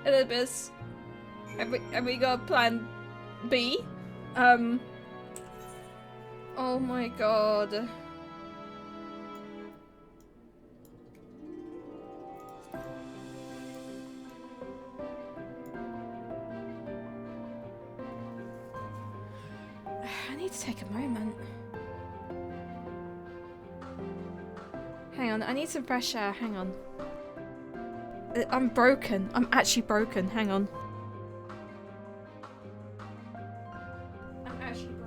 Elizabeth, have we got plan B? Oh my god. I need to take a moment. Hang on, I need some fresh air, hang on. I'm broken. I'm actually broken, hang on. I'm actually broken.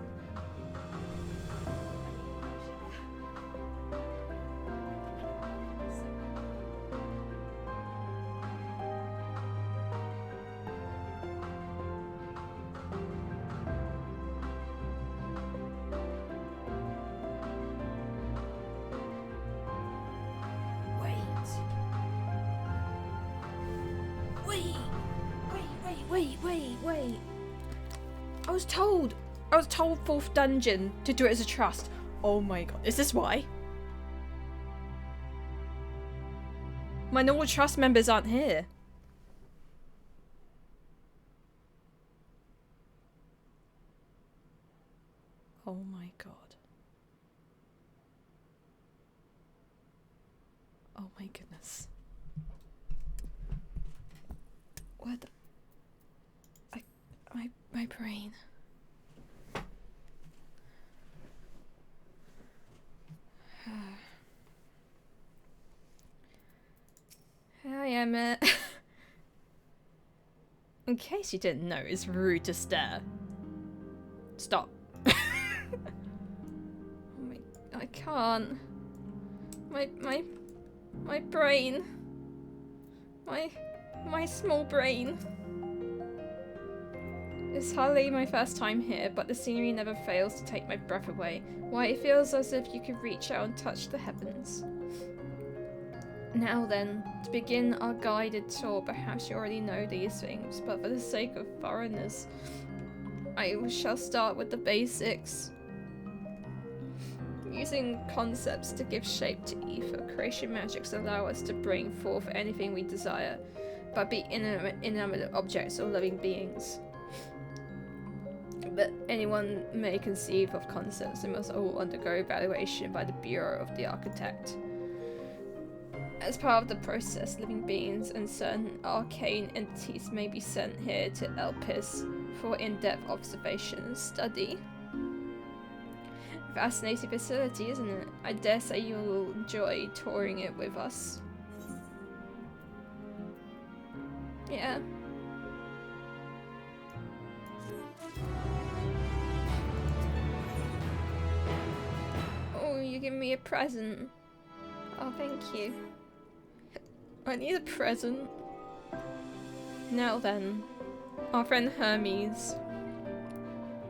Wait. I was told 4th dungeon to do it as a trust. Oh my god, is this why? My normal trust members aren't here. Oh my god. Oh my goodness. What the... My brain. Hi, Emma. In case you didn't know, it's rude to stare. Stop. Oh my... I can't. My brain. My small brain. It's hardly my first time here, but the scenery never fails to take my breath away. Why, it feels as if you could reach out and touch the heavens. Now then, to begin our guided tour, perhaps you already know these things, but for the sake of thoroughness, I shall start with the basics. Using concepts to give shape to ether, creation magics allow us to bring forth anything we desire, but be inanimate objects or living beings. But anyone may conceive of concepts and must all undergo evaluation by the Bureau of the Architect. As part of the process, living beings and certain arcane entities may be sent here to Elpis for in-depth observation and study. Fascinating facility, isn't it? I dare say you'll enjoy touring it with us. Yeah. Oh, you give me a present. Oh, thank you. I need a present. Now then, our friend Hermes.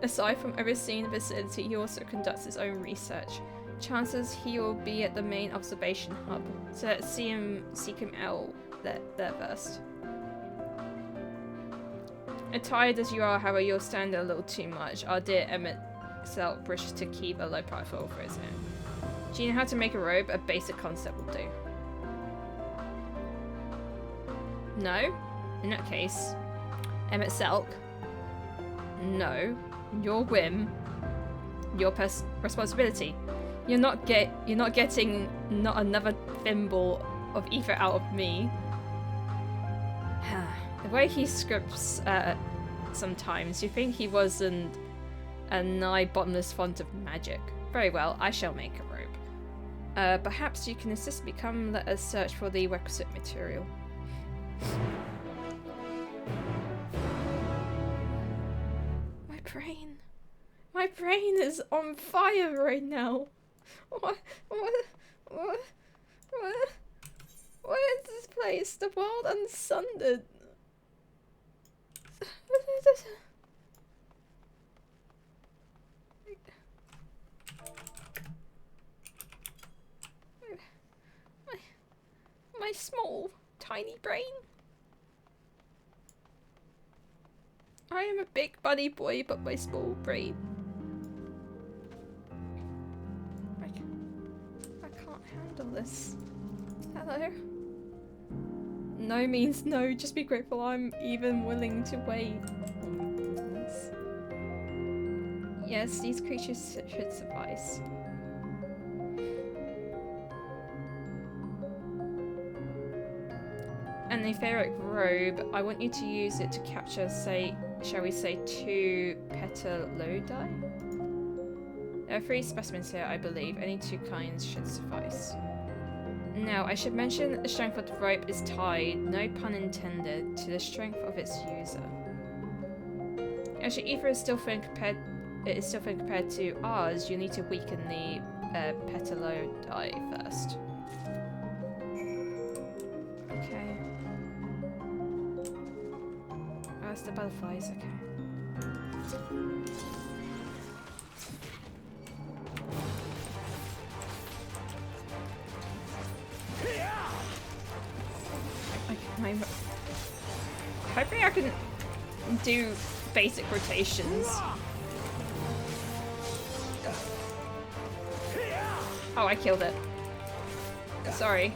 Aside from overseeing the facility, he also conducts his own research. Chances he will be at the main observation hub, so let's seek him out there first. Tired as you are, however, you'll stand a little too much. Our dear Emmett Selk wishes to keep a low profile for his own. Do you know how to make a robe? A basic concept will do. No? In that case, Emmett Selk. No. Your whim. Your responsibility. You're not getting not another thimble of ether out of me. The way he scripts sometimes, you think he wasn't a nigh bottomless font of magic. Very well, I shall make a robe. Perhaps you can assist me. Come, let us search for the requisite material. My brain is on fire right now. What is this place? The world unsundered. My small, tiny brain. I am a big bunny boy, but my small brain. I can't handle this. Hello? No means no, just be grateful I'm even willing to wait. Oh my goodness. Yes, these creatures should suffice. An etheric robe, I want you to use it to capture, say, shall we say, 2 petalodi? There are 3 specimens here, I believe. Any 2 kinds should suffice. Now, I should mention that the strength of the rope is tied, no pun intended, to the strength of its user. As your ether is still thin compared, to ours, you need to weaken the petalodi first. Okay. Oh, it's the butterflies, okay. Hopefully I can do basic rotations. Oh, I killed it. Sorry.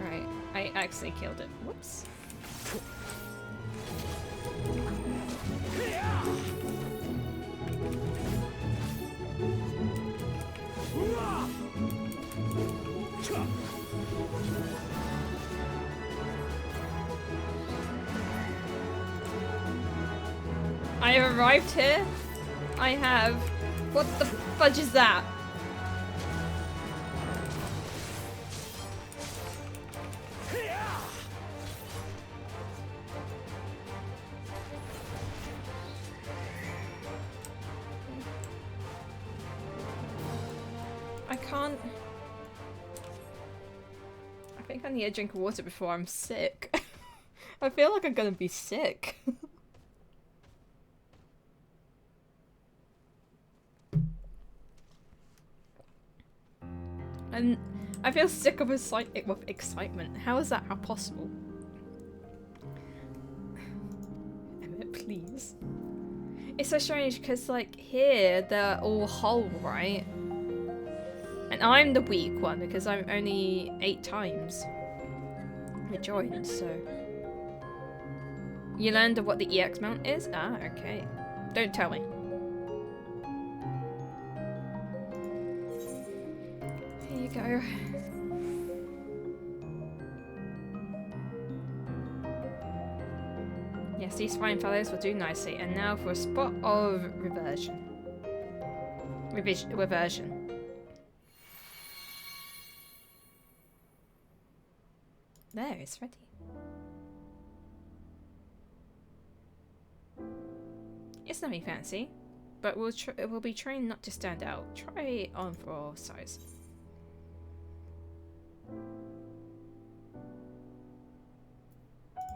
Right, I actually killed it. Whoops. I have arrived here. I have. What the fudge is that? I can't. I think I need a drink of water before I'm sick. I feel like I'm gonna be sick. And I feel sick of with excitement. How is that possible? Emmett, please. It's so strange because, like, here they're all whole, right? And I'm the weak one because I'm only 8 times I joined, so. You learned what the EX mount is? Ah, okay. Don't tell me. Here you go. Yes, these fine fellows will do nicely. And now for a spot of reversion. Reversion. There, it's ready. It's nothing fancy, but we'll be trained not to stand out. Try it on for size.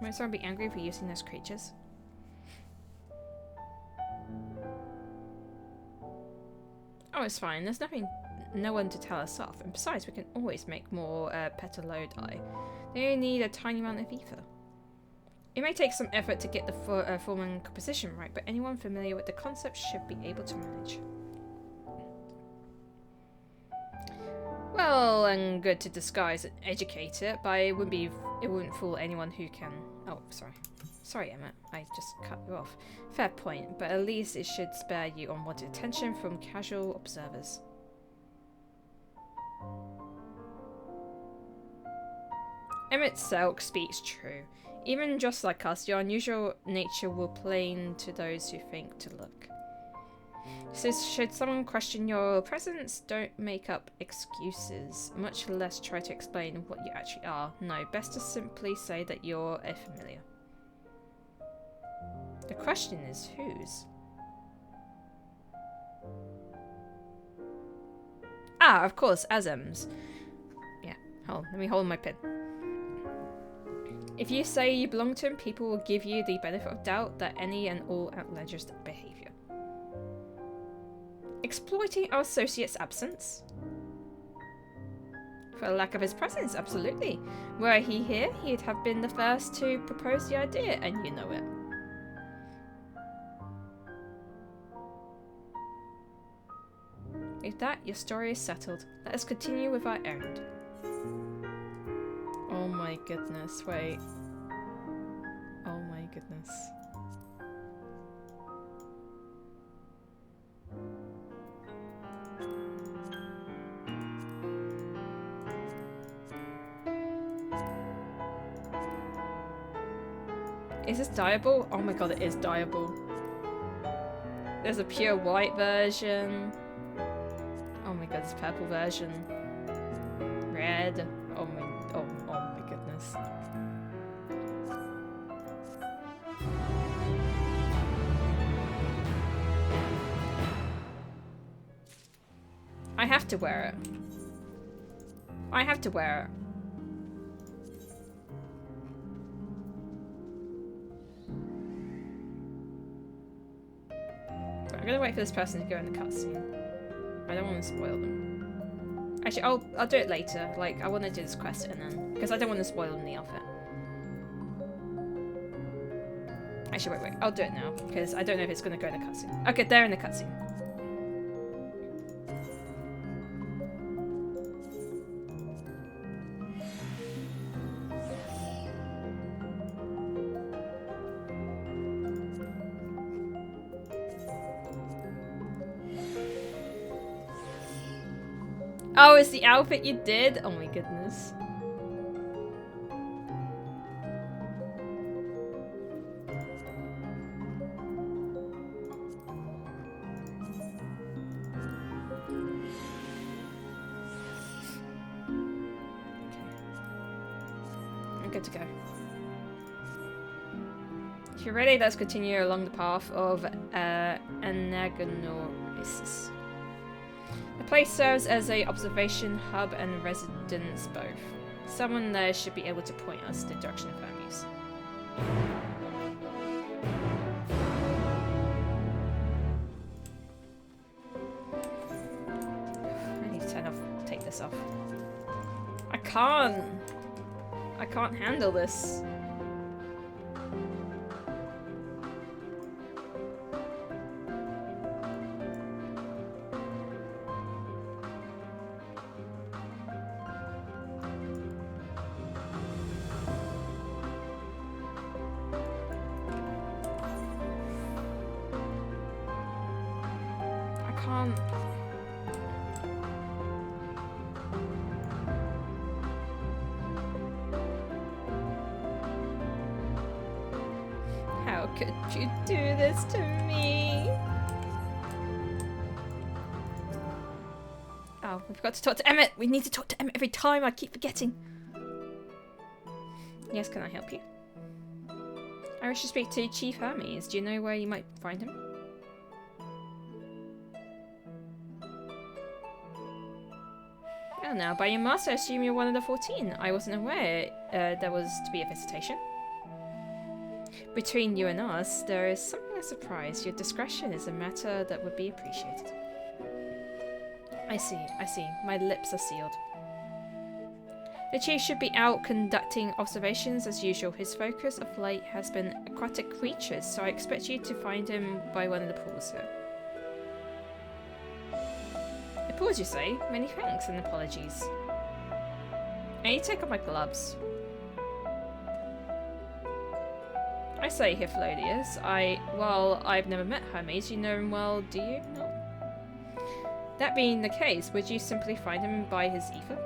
Might someone be angry for using those creatures? Oh, it's fine. There's no one to tell us off. And besides, we can always make more petalodi. They only need a tiny amount of ether. It may take some effort to get the form and composition right, but anyone familiar with the concept should be able to manage. Well, and good to disguise and educate it, but it wouldn't fool anyone who can. Oh, sorry. Sorry, Emmett. I just cut you off. Fair point, but at least it should spare you unwanted attention from casual observers. Emmett Selk speaks true. Even just like us, your unusual nature will plain to those who think to look. So should someone question your presence, don't make up excuses, much less try to explain what you actually are. No, best to simply say that you're a familiar. The question is whose? Ah, of course, Azem's. Yeah, hold on, let me hold my pin. If you say you belong to him, people will give you the benefit of doubt that any and all outlandish behavior. Exploiting our associate's absence? For lack of his presence, absolutely. Were he here, he'd have been the first to propose the idea, and you know it. With that, your story is settled. Let us continue with our errand. Oh my goodness, wait. Oh my goodness. Is this dyeable? Oh my god, it is dyeable. There's a pure white version. Oh my god, this purple version. Red. Oh my goodness. I have to wear it. I have to wear it. I'm gonna wait for this person to go in the cutscene. I don't want to spoil them. Actually, I'll do it later. Like, I want to do this quest and then... Because I don't want to spoil them the outfit. Actually, wait. I'll do it now. Because I don't know if it's going to go in the cutscene. Okay, they're in the cutscene. Oh, it's the outfit you did? Oh my goodness. I'm good to go. If you're ready, let's continue along the path of Anagnosis. The place serves as an observation hub and residence both. Someone there should be able to point us in the direction of Hermes. I need to take this off. I can't handle this. How could you do this to me? Oh, we forgot to talk to Emmett. We need to talk to Emmett every time. I keep forgetting. Yes, can I help you? I wish to speak to Chief Hermes. Do you know where you might find him? Well, now, by your master, I assume you're one of the 14. I wasn't aware there was to be a visitation. Between you and us, there is something of surprise. Your discretion is a matter that would be appreciated. I see. My lips are sealed. The chief should be out conducting observations as usual. His focus of late has been aquatic creatures, so I expect you to find him by one of the pools here. The pools, you say? Many thanks and apologies. I need to take off my gloves. I say, Hypholodius, while I've never met Hermes, you know him well, do you? No. That being the case, would you simply find him by his ether?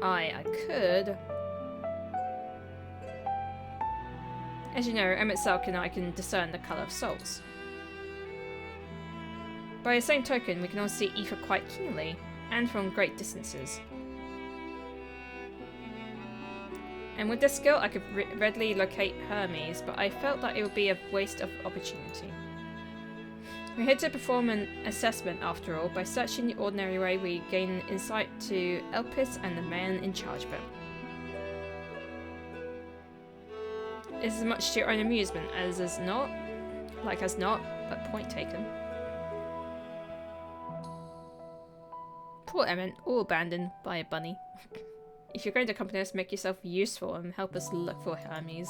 I could. As you know, Emmett Selk and I can discern the colour of souls. By the same token, we can all see ether quite keenly, and from great distances. And with this skill, I could readily locate Hermes, but I felt that it would be a waste of opportunity. We're here to perform an assessment, after all. By searching the ordinary way, we gain insight to Elpis and the man in charge of him. Is as much to your own amusement as not, but point taken. Poor Emmett, all abandoned by a bunny. If you're going to accompany us, make yourself useful and help us look for Hermes.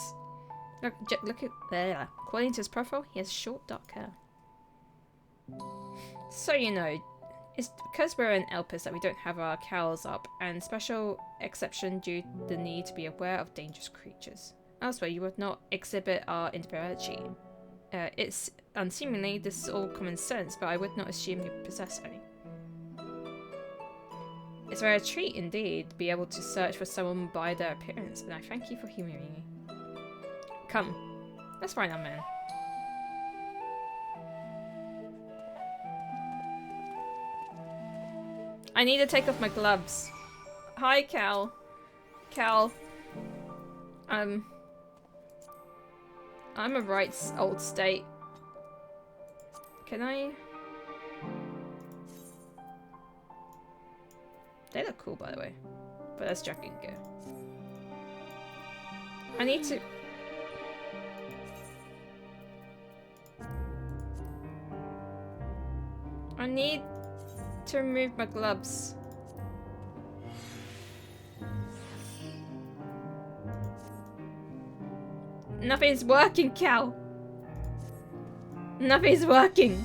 Look at there. According to his profile, he has short dark hair. So you know, it's because we're an Elpis that we don't have our cowls up, and special exception due to the need to be aware of dangerous creatures. Elsewhere, you would not exhibit our inferiority. Seemingly, this is all common sense, but I would not assume you possess any. It's a rare treat indeed to be able to search for someone by their appearance, and I thank you for humouring me. Come, let's find our man. I need to take off my gloves. Hi, Cal. Cal. I'm a right old state. Can I? They look cool, by the way. But that's joking. Go. I need to. I need to remove my gloves. Nothing's working, Cal. Nothing's working.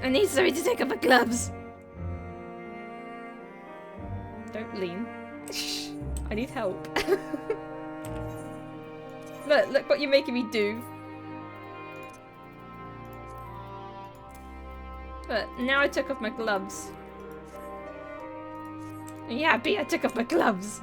I need somebody to take off my gloves. Don't lean. I need help. Look what you're making me do. But now I took off my gloves. Are you happy I took off my gloves?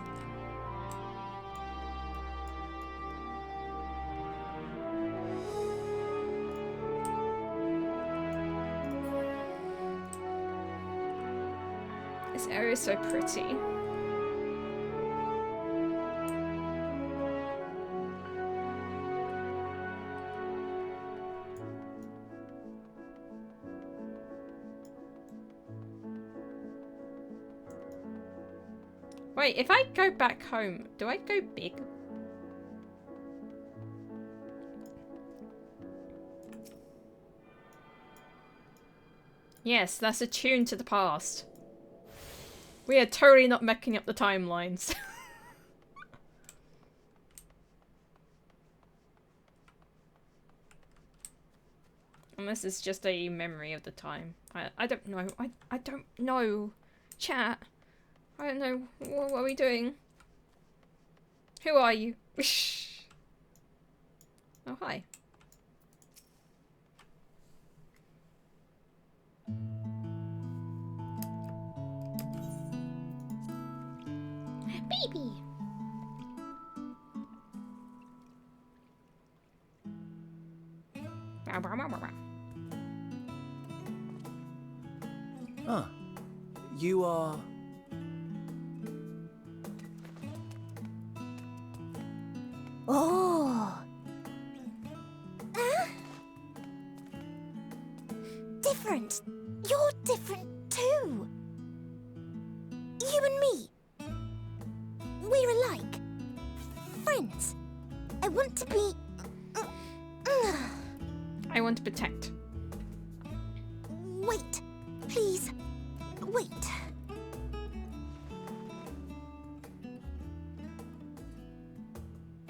This area is so pretty. Wait, if I go back home, do I go big? Yes, that's a tune to the past. We are totally not messing up the timelines. Unless it's just a memory of the time. I don't know. I don't know. Chat. I don't know. What are we doing? Who are you? Oh, hi. Baby! Ah, you are... Oh! Different! You're different too! You and me! We're alike. Friends. I want to be... I want to protect. Wait. Please. Wait.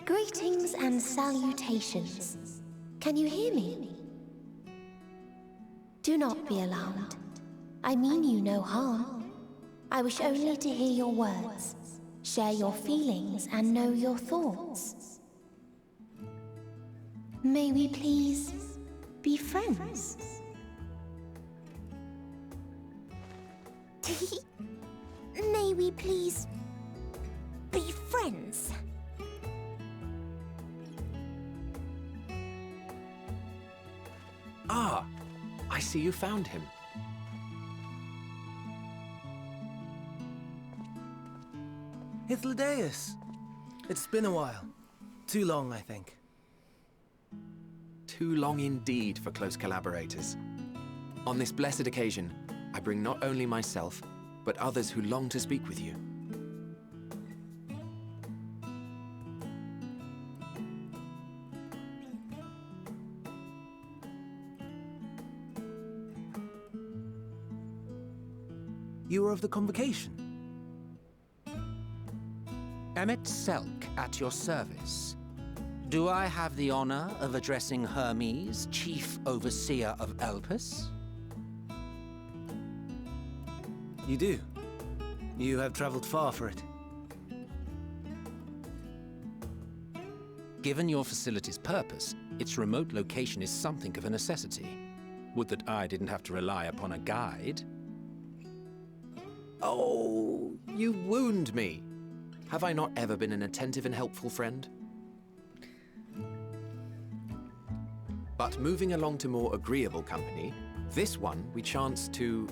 Greetings and salutations. Can you hear me? Do not be alarmed. I mean you no harm. I wish only to hear your words, share your feelings, and know your thoughts. May we please be friends? May we please be friends? Ah, I see you found him. Hythlodaeus. It's been a while. Too long, I think. Too long indeed for close collaborators. On this blessed occasion, I bring not only myself, but others who long to speak with you. You are of the convocation. Emmett Selk at your service. Do I have the honor of addressing Hermes, Chief Overseer of Elpis? You do. You have traveled far for it. Given your facility's purpose, its remote location is something of a necessity. Would that I didn't have to rely upon a guide. Oh, you wound me. Have I not ever been an attentive and helpful friend? But moving along to more agreeable company, this one we chance to...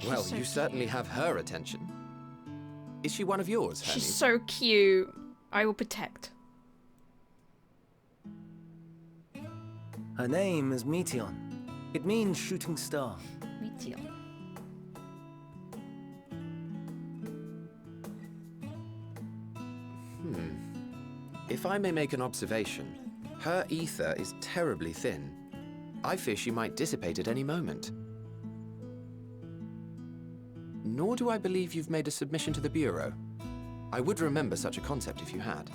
Well, so you certainly have her attention. Is she one of yours, Hermes? She's so cute. I will protect. Her name is Meteon. It means shooting star. Meteor. If I may make an observation, her ether is terribly thin. I fear she might dissipate at any moment. Nor do I believe you've made a submission to the Bureau. I would remember such a concept if you had.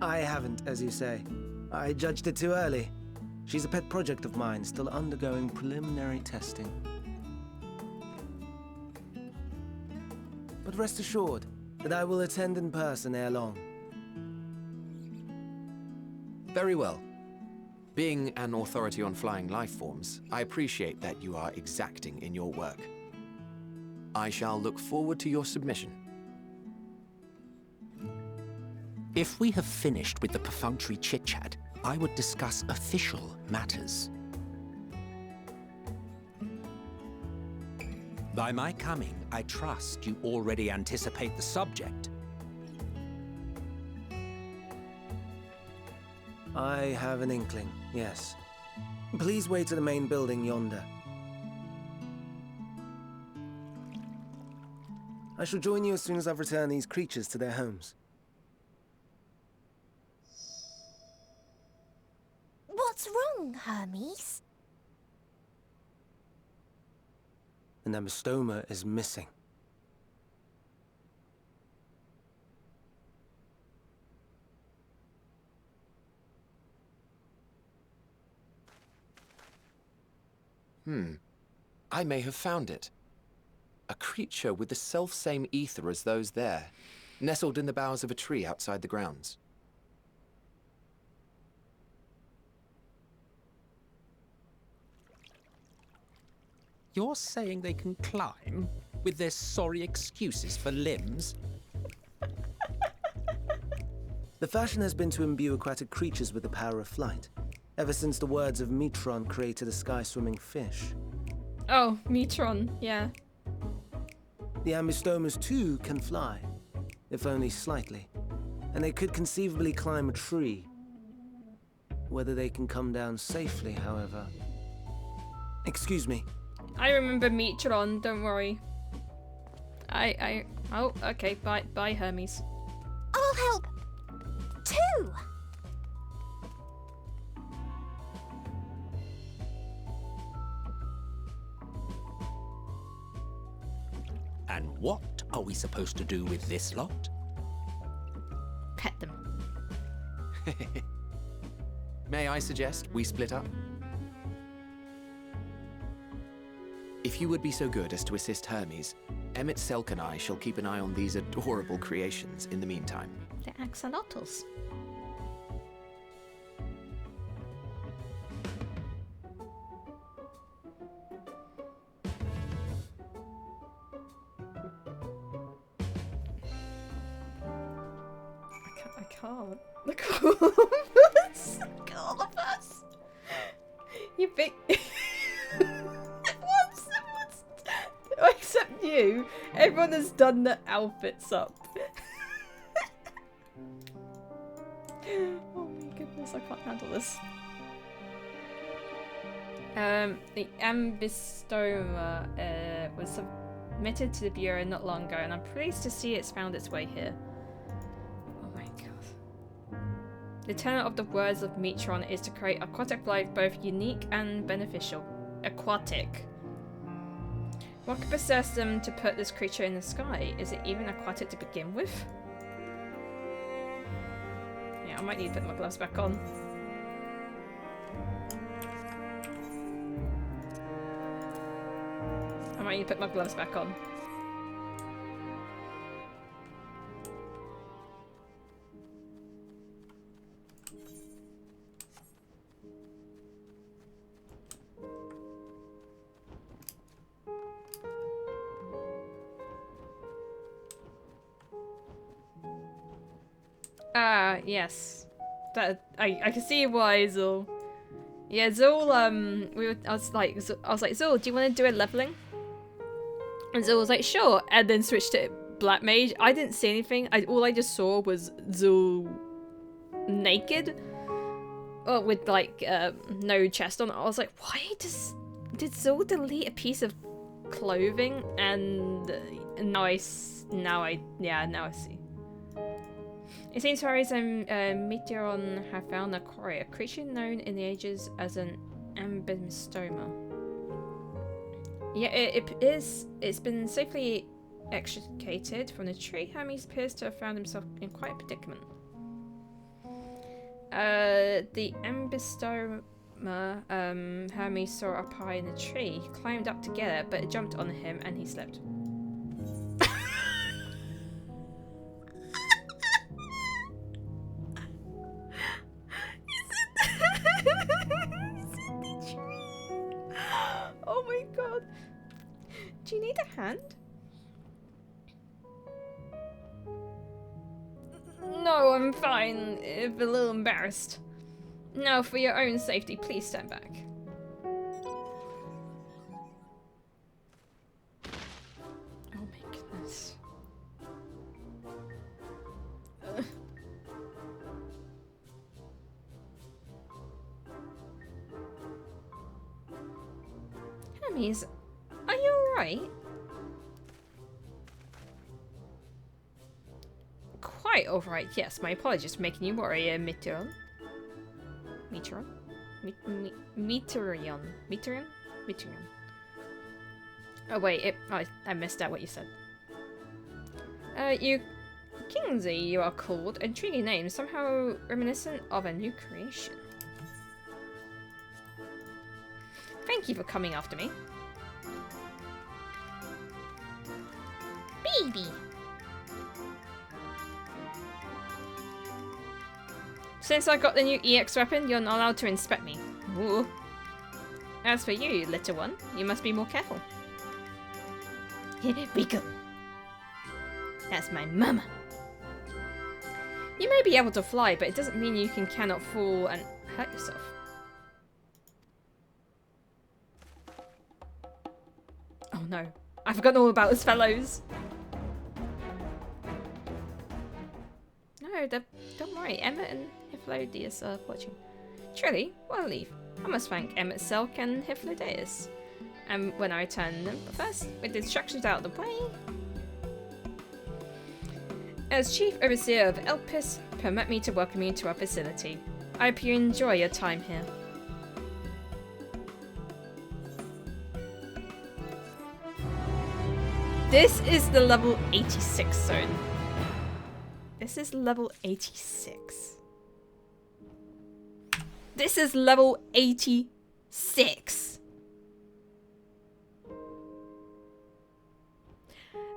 I haven't, as you say. I judged it too early. She's a pet project of mine, still undergoing preliminary testing. But rest assured that I will attend in person ere long. Very well. Being an authority on flying life forms, I appreciate that you are exacting in your work. I shall look forward to your submission. If we have finished with the perfunctory chit-chat, I would discuss official matters. By my coming, I trust you already anticipate the subject. I have an inkling, yes. Please wait to the main building yonder. I shall join you as soon as I've returned these creatures to their homes. What's wrong, Hermes? The Nemestoma is missing. I may have found it. A creature with the self-same ether as those there, nestled in the boughs of a tree outside the grounds. You're saying they can climb with their sorry excuses for limbs? The fashion has been to imbue aquatic creatures with the power of flight, ever since the words of Metron created a sky-swimming fish. Oh, Metron, yeah. The Ambistomas too can fly, if only slightly, and they could conceivably climb a tree. Whether they can come down safely, however... Excuse me. I remember Metron, don't worry. Oh, okay, bye Hermes. I'll help. Too. And what are we supposed to do with this lot? Pet them. May I suggest we split up? If you would be so good as to assist Hermes, Emmett Selk and I shall keep an eye on these adorable creations in the meantime. They're axolotls. I can't. Look at all of us. Look at all of us. You big... Everyone's... Except you. Everyone has done their outfits up. Oh my goodness, I can't handle this. The ambistoma was submitted to the Bureau not long ago, and I'm pleased to see it's found its way here. Oh my god. The tenet of the words of Metron is to create aquatic life both unique and beneficial. Aquatic. What could possess them to put this creature in the sky? Is it even aquatic to begin with? Yeah, I might need to put my gloves back on. I might need to put my gloves back on. Ah, yes. That I can see why, Zul. Yeah, Zul, I was like, Zul, do you want to do a leveling? And Zul was like, sure, and then switched to Black Mage. I didn't see anything. All I just saw was Zul naked. Oh, with like no chest on. I was like, why did Zul delete a piece of clothing? And now I see. It seems fairies and Meteoron have found a quarry, a creature known in the ages as an ambistoma. Yeah, it's been safely extricated from the tree. Hermes appears to have found himself in quite a predicament. The ambistoma Hermes saw up high in the tree. He climbed up to get it, but it jumped on him and he slipped. Oh my god. Do you need a hand? No, I'm fine. If a little embarrassed. Now, for your own safety, please stand back. Oh my goodness. Hermes, are you alright? Quite alright, yes. My apologies for making you worry, Meteoron. Meteoron? Meteorion. Meteorion? Meteorion. Oh wait, I missed out what you said. You... Kingsley, you are called. Intriguing name, somehow reminiscent of a new creation. Thank you for coming after me. Baby! Since I got the new EX weapon, you're not allowed to inspect me. Ooh. As for you, little one, you must be more careful. Rico. That's my mama. You may be able to fly, but it doesn't mean you cannot fall and hurt yourself. Oh no, I've forgotten all about his fellows. No, don't worry, Emmett and Hyphlodius are watching. Truly, what a leave. I must thank Emmett Selk and Hyphlodius. And when I return them, but first, with the instructions out of the way. As Chief Overseer of Elpis, permit me to welcome you to our facility. I hope you enjoy your time here. This is the level 86 zone. This is level 86. This is level 86.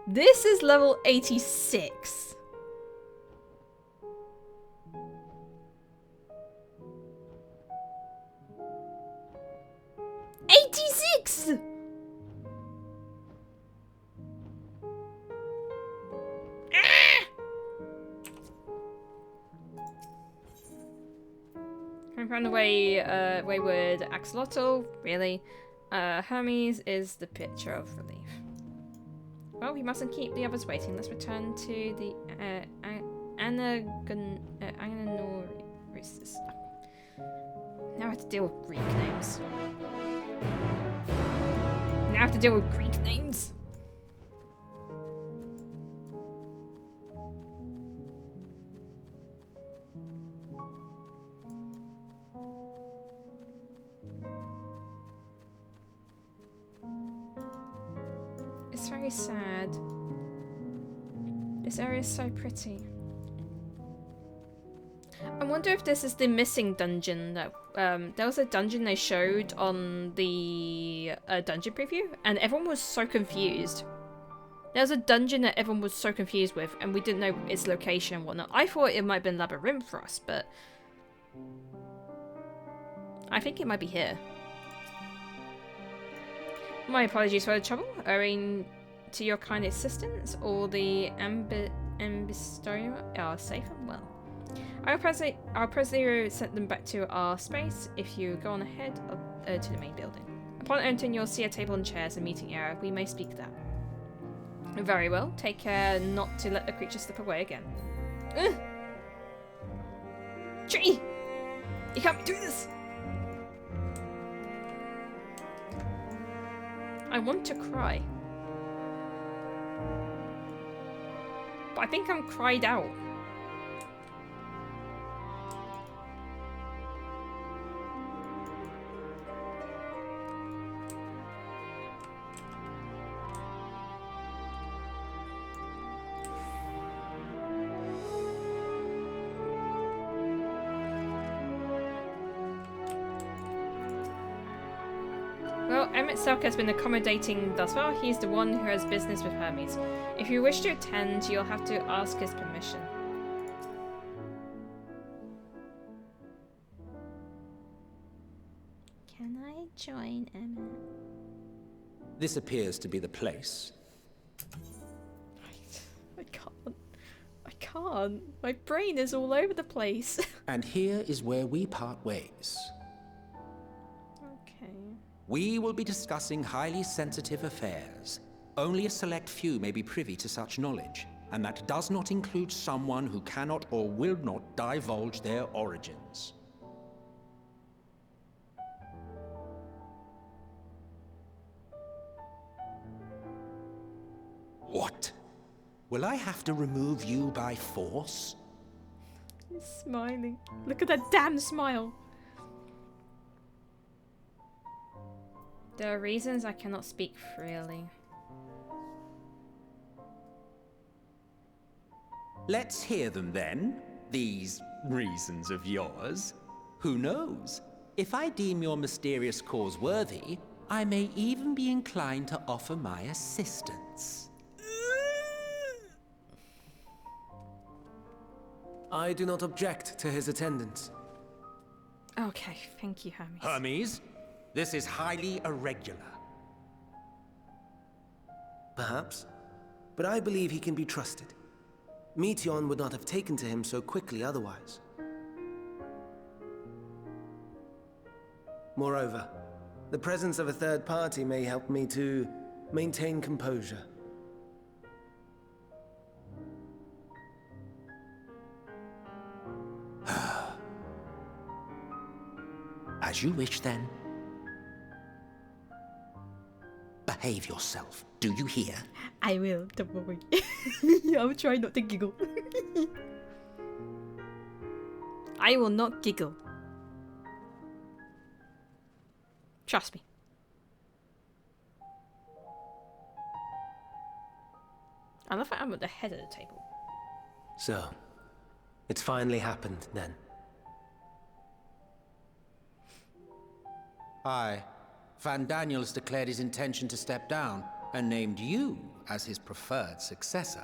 This is level 86. I found a wayward axolotl, really. Hermes is the picture of relief. Well, we mustn't keep the others waiting. Let's return to the Ananoris. Now I have to deal with Greek names. Now I have to deal with Greek names. It's very sad. This area is so pretty. I wonder if this is the missing dungeon that there was a dungeon they showed on the dungeon preview, and everyone was so confused. There was a dungeon that everyone was so confused with, and we didn't know its location and whatnot. I thought it might have been Labyrinth for us, but I think it might be here. My apologies for the trouble, owing to your kind assistance. All the Ambistorium are safe and well. I'll presently send them back to our space if you go on ahead to the main building. Upon entering, you'll see a table and chairs, a meeting area. We may speak there. Very well. Take care not to let the creature slip away again. Tree! You can't do this! I want to cry. But I think I'm cried out. Well, Selk has been accommodating thus far. He's the one who has business with Hermes. If you wish to attend, you'll have to ask his permission. Can I join Emma? This appears to be the place. I can't. My brain is all over the place. And here is where we part ways. Okay. We will be discussing highly sensitive affairs. Only a select few may be privy to such knowledge, and that does not include someone who cannot or will not divulge their origins. What? Will I have to remove you by force? He's smiling. Look at that damn smile. There are reasons I cannot speak freely. Let's hear them then, these reasons of yours. Who knows? If I deem your mysterious cause worthy, I may even be inclined to offer my assistance. I do not object to his attendance. Okay, thank you, Hermes. Hermes, this is highly irregular. Perhaps, but I believe he can be trusted. Meteion would not have taken to him so quickly otherwise. Moreover, the presence of a third party may help me to maintain composure. As you wish, then. Behave yourself, do you hear? I will, don't worry. I'll try not to giggle. I will not giggle. Trust me. I love that I'm at the head of the table. So, it's finally happened, then. Aye. Van Daniel has declared his intention to step down and named you as his preferred successor.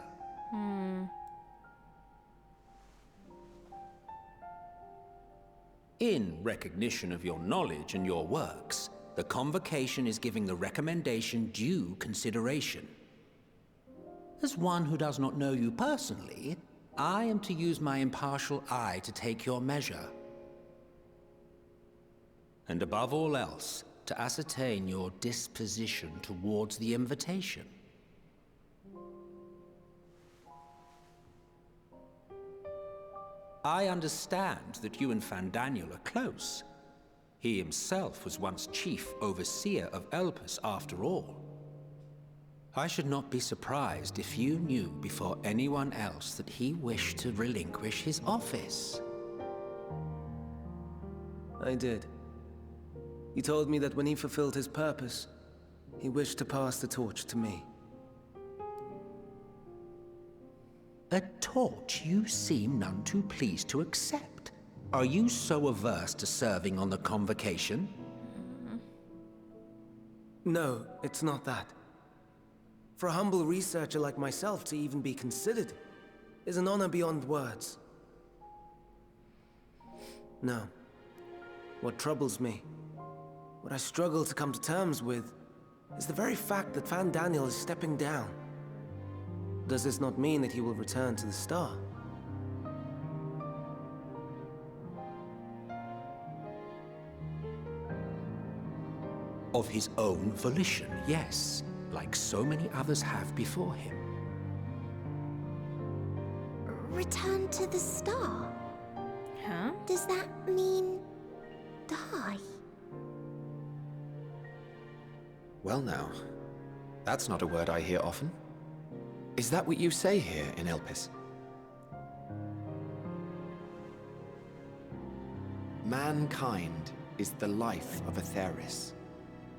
In recognition of your knowledge and your works, the Convocation is giving the recommendation due consideration. As one who does not know you personally, I am to use my impartial eye to take your measure. And above all else, to ascertain your disposition towards the invitation. I understand that you and Van Daniel are close. He himself was once chief overseer of Elpis after all. I should not be surprised if you knew before anyone else that he wished to relinquish his office. I did. He told me that when he fulfilled his purpose, he wished to pass the torch to me. A torch you seem none too pleased to accept. Are you so averse to serving on the convocation? No, it's not that. For a humble researcher like myself to even be considered is an honor beyond words. No. What troubles me, what I struggle to come to terms with, is the very fact that Van Daniel is stepping down. Does this not mean that he will return to the Star? Of his own volition, yes, like so many others have before him. Return to the Star? Huh? Does that mean die? Well now, that's not a word I hear often. Is that what you say here in Elpis? Mankind is the life of Aetheris.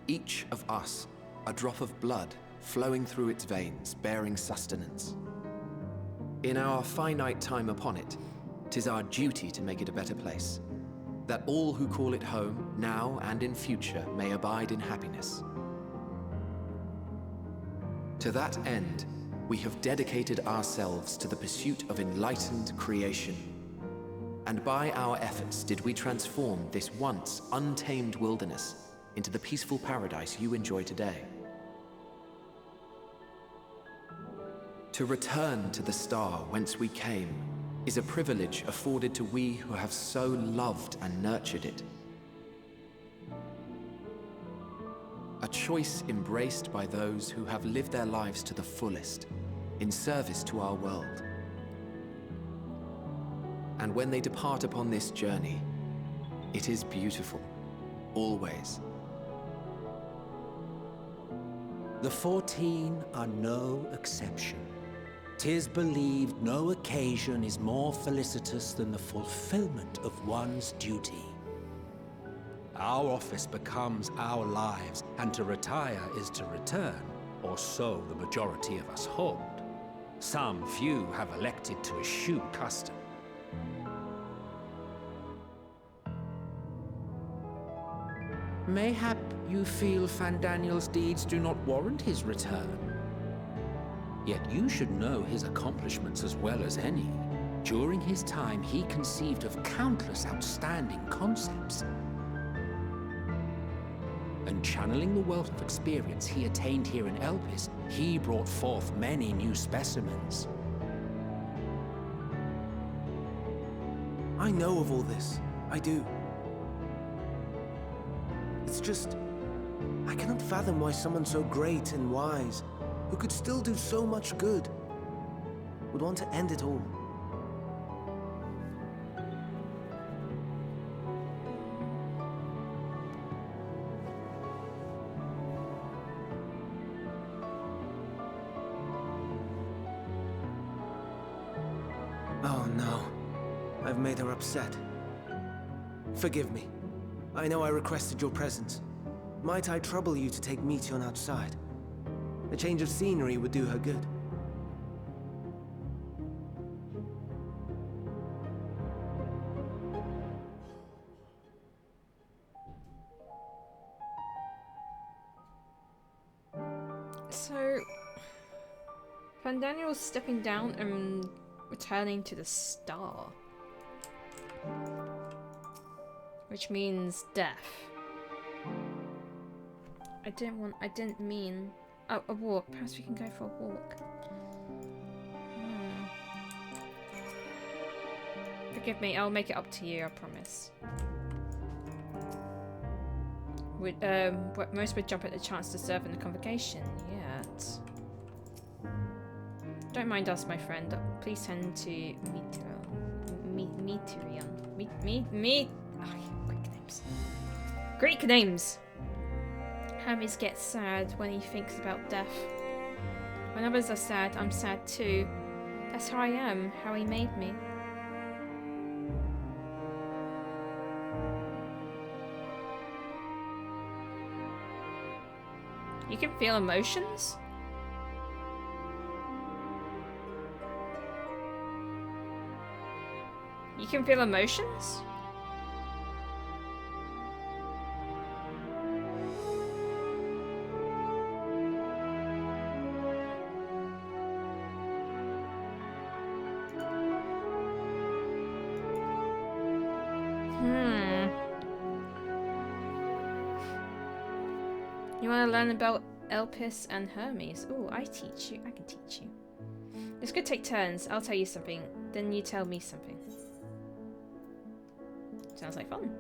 Each of us, a drop of blood flowing through its veins, bearing sustenance. In our finite time upon it, 'tis our duty to make it a better place, that all who call it home, now and in future, may abide in happiness. To that end, we have dedicated ourselves to the pursuit of enlightened creation. And by our efforts did we transform this once untamed wilderness into the peaceful paradise you enjoy today. To return to the star whence we came is a privilege afforded to we who have so loved and nurtured it. A choice embraced by those who have lived their lives to the fullest, in service to our world. And when they depart upon this journey, it is beautiful, always. The 14 are no exception. 'Tis believed no occasion is more felicitous than the fulfillment of one's duty. Our office becomes our lives, and to retire is to return, or so the majority of us hold. Some few have elected to eschew custom. Mayhap you feel Fandaniel's deeds do not warrant his return. Yet you should know his accomplishments as well as any. During his time, he conceived of countless outstanding concepts. And channeling the wealth of experience he attained here in Elpis, he brought forth many new specimens. I know of all this. I do. It's just, I cannot fathom why someone so great and wise, who could still do so much good, would want to end it all. Oh no, I've made her upset. Forgive me. I know I requested your presence. Might I trouble you to take Meteion outside? A change of scenery would do her good. So, Fandaniel's stepping down and returning to the star. Which means death. I didn't mean... Oh, a walk. Perhaps we can go for a walk. Forgive me, I'll make it up to you, I promise. Most would jump at the chance to serve in the convocation, yet... Don't mind us, my friend. Please send to Meteion. Greek names. Greek names! Hermes gets sad when he thinks about death. When others are sad, I'm sad too. That's how I am, how he made me. You can feel emotions? You can feel emotions? You want to learn about Elpis and Hermes? Ooh, I teach you. I can teach you. Let's go take turns. I'll tell you something, then you tell me something. Sounds like fun.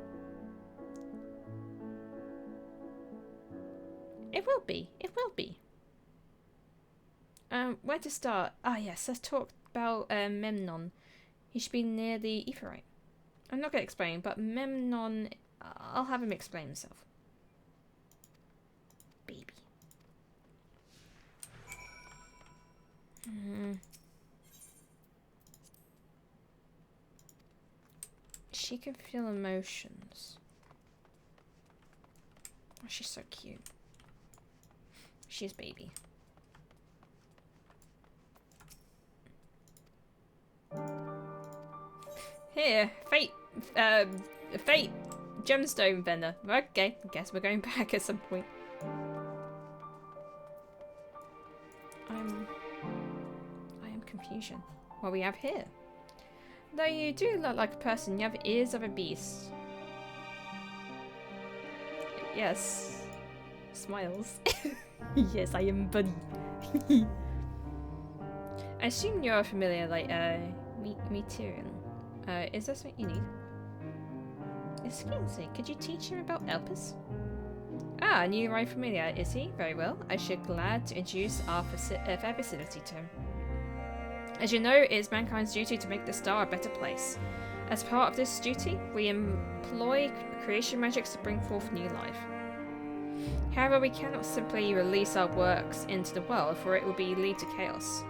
It will be. It will be. Where to start? Ah, yes. Let's talk about Memnon. He should be near the Aetheryte. I'm not gonna explain, but Memnon. I'll have him explain himself. Baby. She can feel emotions. Oh, she's so cute. She's baby. Here, fate gemstone vendor. Okay, I guess we're going back at some point. I am confusion. What we have here? Though you do look like a person, you have ears of a beast. Yes. Smiles. Yes, I am buddy. I assume you're familiar, like, Meteorian. Is that something you need? Excuse me, could you teach him about Elpis? Ah, new right familiar, is he? Very well. I should glad to introduce our facility to him. As you know, it is mankind's duty to make the star a better place. As part of this duty, we employ creation magics to bring forth new life. However, we cannot simply release our works into the world, for it will lead to chaos.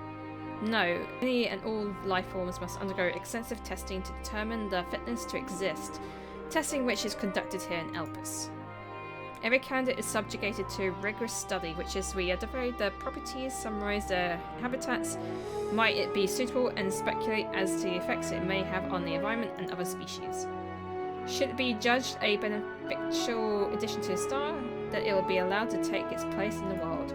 No, any and all life forms must undergo extensive testing to determine their fitness to exist, testing which is conducted here in Elpis. Every candidate is subjugated to rigorous study, which is we identify their properties, summarize their habitats, might it be suitable, and speculate as to the effects it may have on the environment and other species. Should it be judged a beneficial addition to the star, that it will be allowed to take its place in the world.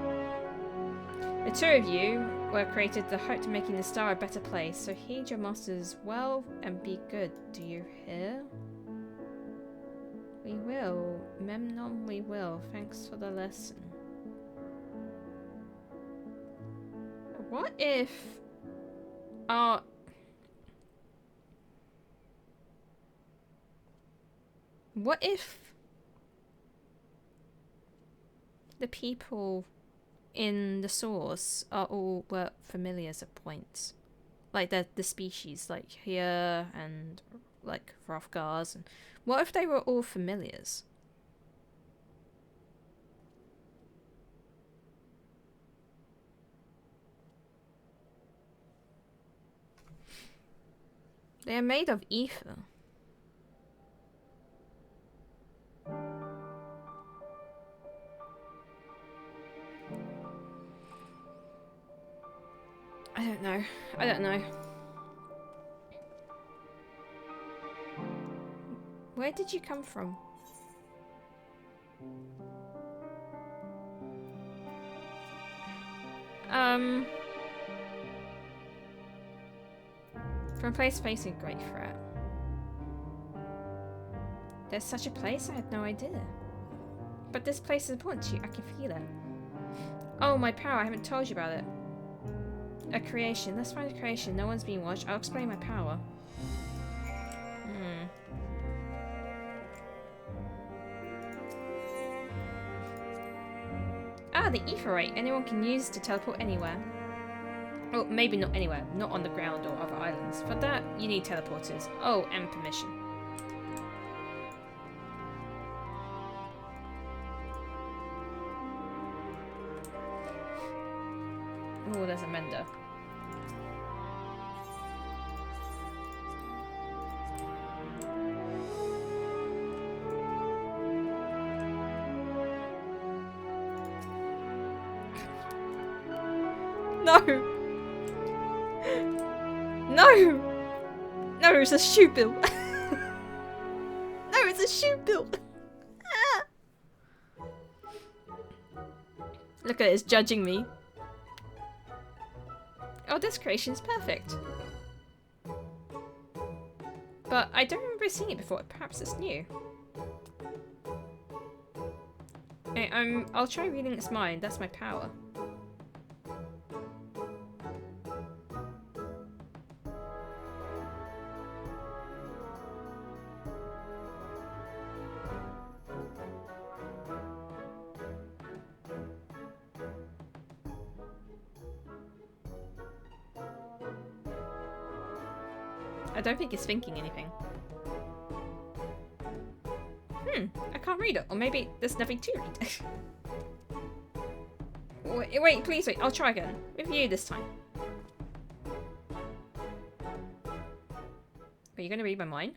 The two of you were created with the hope of making the star a better place, so heed your masters well and be good. Do you hear? We will. Memnon, we will. Thanks for the lesson. What if... What if... the people in the source were familiars at points? Like the species, like here and like Hrothgar's, and what if they were all familiars? They are made of ether. I don't know. I don't know. Where did you come from? From a place facing great threat. There's such a place? I had no idea. But this place is important to you. I can feel it. Oh, my power. I haven't told you about it. A creation. Let's find a creation. No one's being watched. I'll explain my power. Ah, the Aetheryte. Anyone can use to teleport anywhere. Oh, maybe not anywhere. Not on the ground or other islands. For that, you need teleporters. Oh, and permission. Oh, there's a mender. No! No! No, it's a shoe bill. No, it's a shoe bill. Look at it, it's judging me. Oh, this creation is perfect. But I don't remember seeing it before. Perhaps it's new. Okay, I'll try reading its mind. That's my power. I don't think it's thinking anything. I can't read it. Or maybe there's nothing to read. Wait, please wait. I'll try again. With you this time. Are you going to read my mind?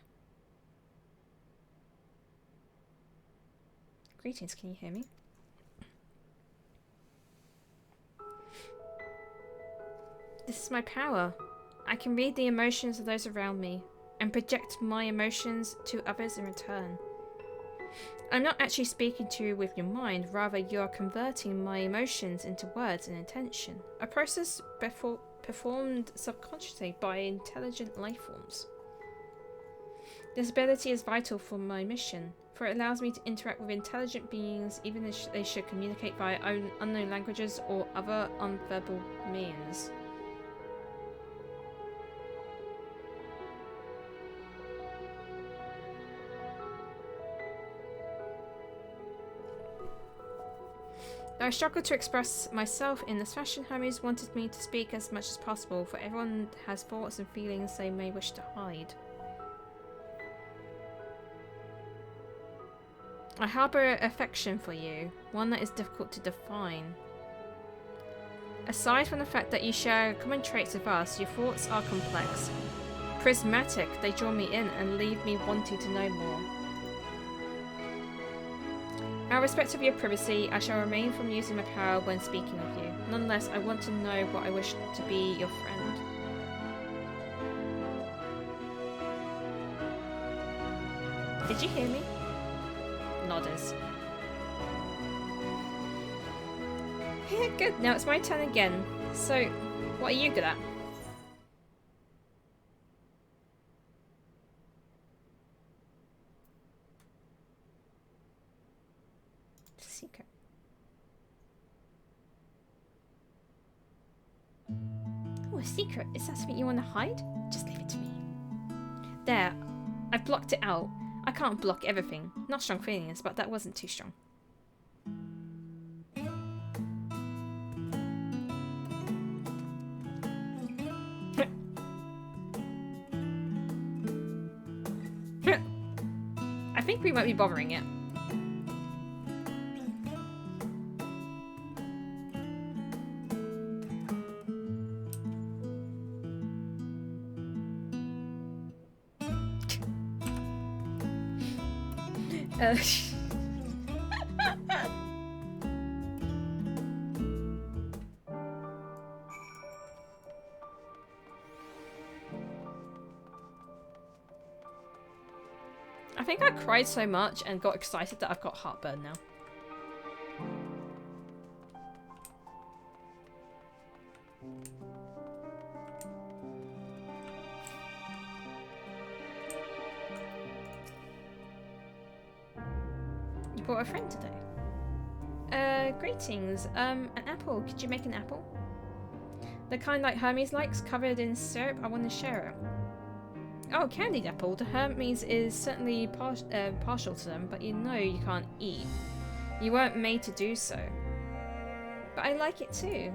Greetings, can you hear me? This is my power. I can read the emotions of those around me and project my emotions to others in return. I'm not actually speaking to you with your mind, rather you are converting my emotions into words and intention, a process performed subconsciously by intelligent life forms. This ability is vital for my mission, for it allows me to interact with intelligent beings even if they should communicate via unknown languages or other unverbal means. Though I struggled to express myself in this fashion, Hermes wanted me to speak as much as possible, for everyone has thoughts and feelings they may wish to hide. I harbour affection for you, one that is difficult to define. Aside from the fact that you share common traits with us, your thoughts are complex. Prismatic, they draw me in and leave me wanting to know more. Out of respect of your privacy, I shall refrain from using my power when speaking with you. Nonetheless, I want to know what I wish to be your friend. Did you hear me? Nodders. Yeah, good. Now it's my turn again. So, what are you good at? Secret. Oh, a secret. Is that something you want to hide? Just leave it to me. There. I've blocked it out. I can't block everything. Not strong feelings, but that wasn't too strong. I think we might be bothering it. I think I cried so much and got excited that I've got heartburn now. You brought a friend today? Greetings. An apple. Could you make an apple? The kind like Hermes likes, covered in syrup. I want to share it. Oh, candied apple. The Hermes is certainly partial to them, but you know you can't eat. You weren't made to do so. But I like it too.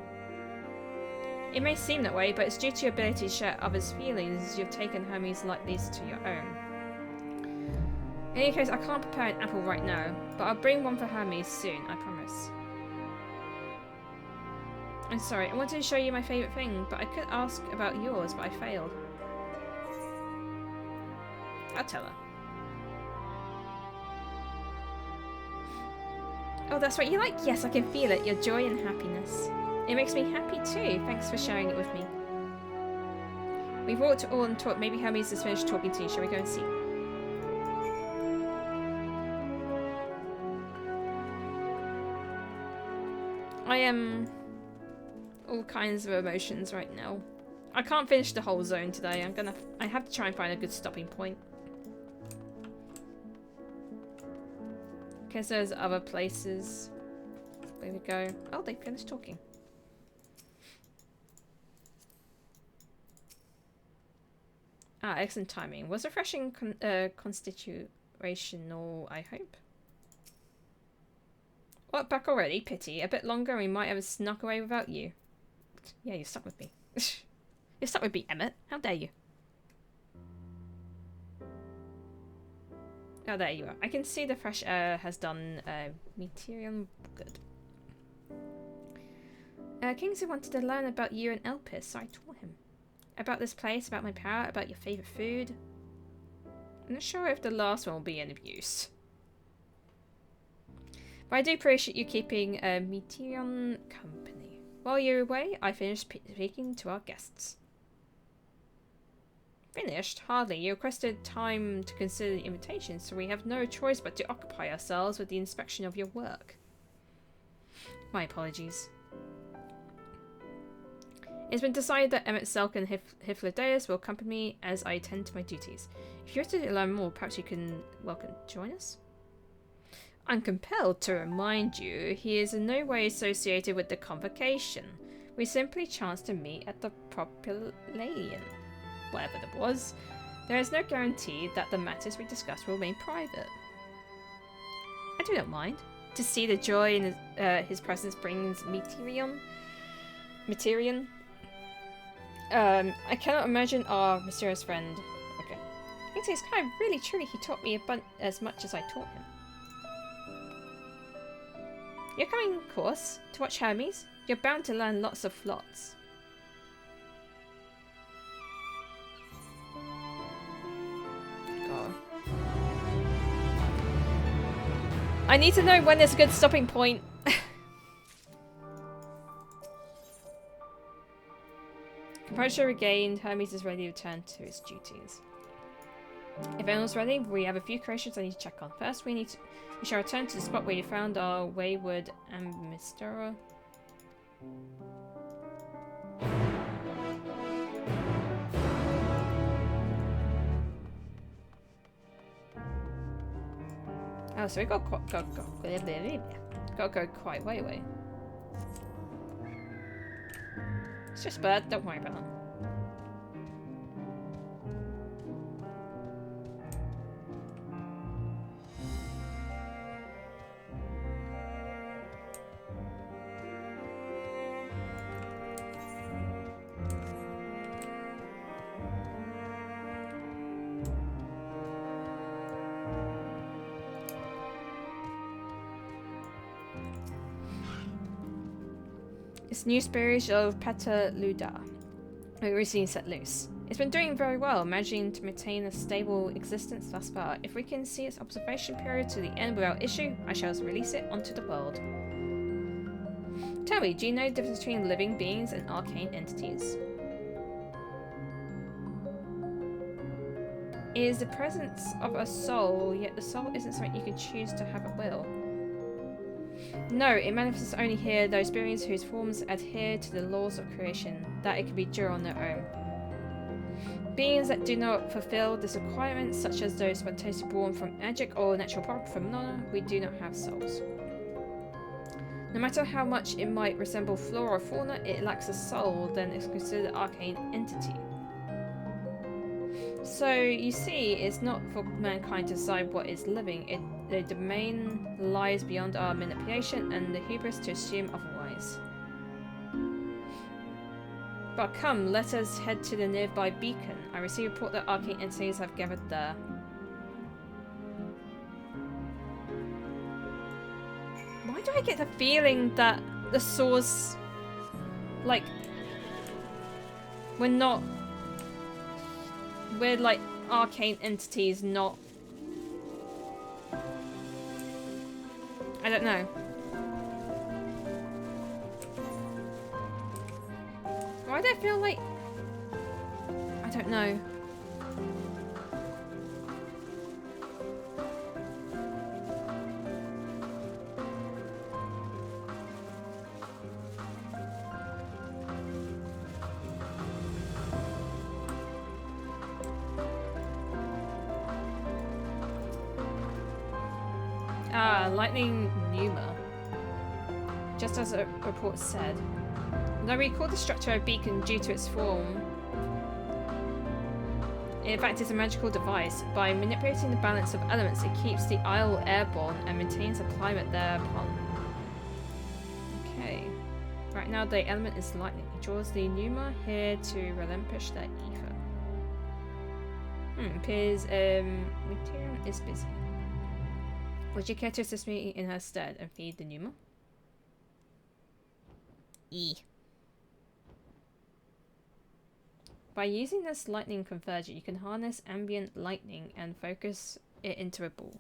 It may seem that way, but it's due to your ability to share others' feelings. You've taken Hermes like these to your own. In any case, I can't prepare an apple right now, but I'll bring one for Hermes soon, I promise. I'm sorry, I wanted to show you my favourite thing, but I could ask about yours, but I failed. I'll tell her. Oh, that's right, you like? Yes, I can feel it, your joy and happiness. It makes me happy too, thanks for sharing it with me. We've walked all and talked, maybe Hermes has finished talking to you, shall we go and see? I am all kinds of emotions right now. I can't finish the whole zone today. I have to try and find a good stopping point. Because there's other places. There we go. Oh, they finished talking. Ah, excellent timing. Was refreshing constitutional, I hope. What, back already? Pity. A bit longer and we might have snuck away without you. Yeah, you're stuck with me. You're stuck with me, Emmett. How dare you? Oh, there you are. I can see the fresh air has done Meteorium good. Kingsley wanted to learn about you and Elpis, so I taught him. About this place, about my power, about your favourite food. I'm not sure if the last one will be any use. But I do appreciate you keeping Meteorium company. While you're away, I finished speaking to our guests. Finished? Hardly. You requested time to consider the invitation, so we have no choice but to occupy ourselves with the inspection of your work. My apologies. It's been decided that Emmett Selk and Hyphlodeus will accompany me as I attend to my duties. If you're to learn more, perhaps you can join us? I'm compelled to remind you, he is in no way associated with the convocation. We simply chanced to meet at the Propylalian. Whatever that was. There is no guarantee that the matters we discuss will remain private. I do not mind. To see the joy in his presence brings Meteorion. I cannot imagine our mysterious friend. Okay. It's kind of really truly he taught me as much as I taught him. You're coming, of course, to watch Hermes? You're bound to learn lots of lots. God. I need to know when there's a good stopping point. Composure regained, Hermes is ready to return to his duties. If everyone's ready, we have a few creations I need to check on. First, we shall return to the spot where you found our wayward Amistera. Oh, so we gotta go quite way away. It's just bad, don't worry about it. This new species of Petaluda we recently set loose. It's been doing very well, managing to maintain a stable existence thus far. If we can see its observation period to the end without issue, I shall release it onto the world. Tell me, do you know the difference between living beings and arcane entities? It is the presence of a soul, yet the soul isn't something you can choose to have at will. No, it manifests only here those beings whose forms adhere to the laws of creation, that it can endure on their own. Beings that do not fulfill this requirement, such as those spontaneously born from magic or natural phenomena, we do not have souls. No matter how much it might resemble flora or fauna, it lacks a soul, then it's considered an arcane entity. So, you see, it's not for mankind to decide what is living. The domain lies beyond our manipulation and the hubris to assume otherwise. But come, let us head to the nearby beacon. I received a report that arcane entities have gathered there. Why do I get the feeling that the source like, we're not, we're like arcane entities, not, I don't know. Why do I feel like, I don't know. Lightning pneuma. Just as a report said. Though we call the structure a beacon due to its form, in fact it's a magical device. By manipulating the balance of elements, it keeps the isle airborne and maintains a climate thereupon. Okay. Right now the element is lightning. It draws the pneuma here to relinquish their ether. Appears Material is busy. Would you care to assist me in her stead and feed the pneuma? By using this lightning converger, you can harness ambient lightning and focus it into a ball.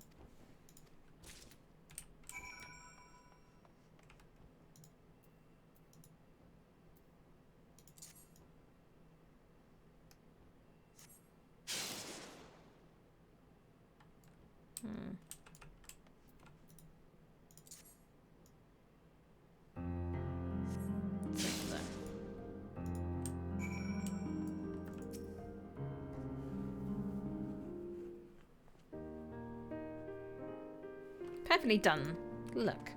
Perfectly done. Look.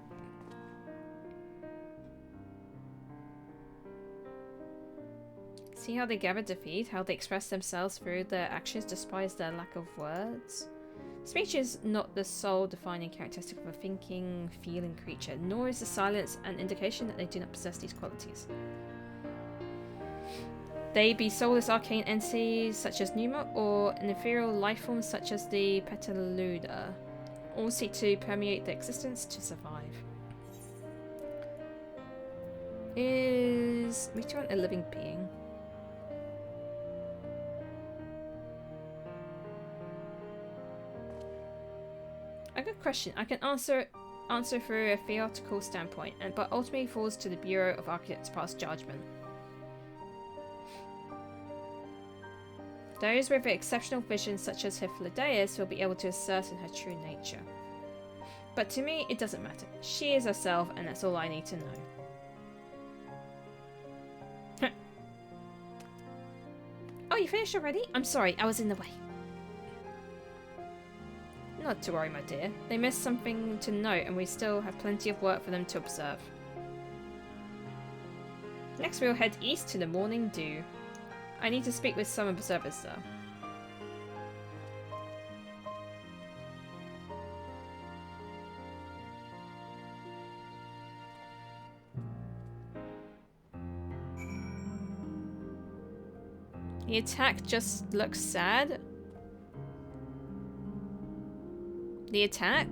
See how they gather to feed, how they express themselves through their actions despite their lack of words? Speech is not the sole defining characteristic of a thinking, feeling creature, nor is the silence an indication that they do not possess these qualities. They be soulless arcane entities such as Pneuma, or an ethereal lifeform such as the Petaluda. All seek to permeate their existence to survive. Is Meteorant a living being? A good question. I can answer through a theoretical standpoint, but ultimately falls to the Bureau of Architects to pass judgment. Those with exceptional vision, such as Hyphlodeus, will be able to ascertain her true nature. But to me, it doesn't matter. She is herself, and that's all I need to know. Oh, you finished already? I'm sorry, I was in the way. Not to worry, my dear. They missed something to note, and we still have plenty of work for them to observe. Next, we'll head east to the Morning Dew. I need to speak with some observers, though. The attack just looks sad. The attack?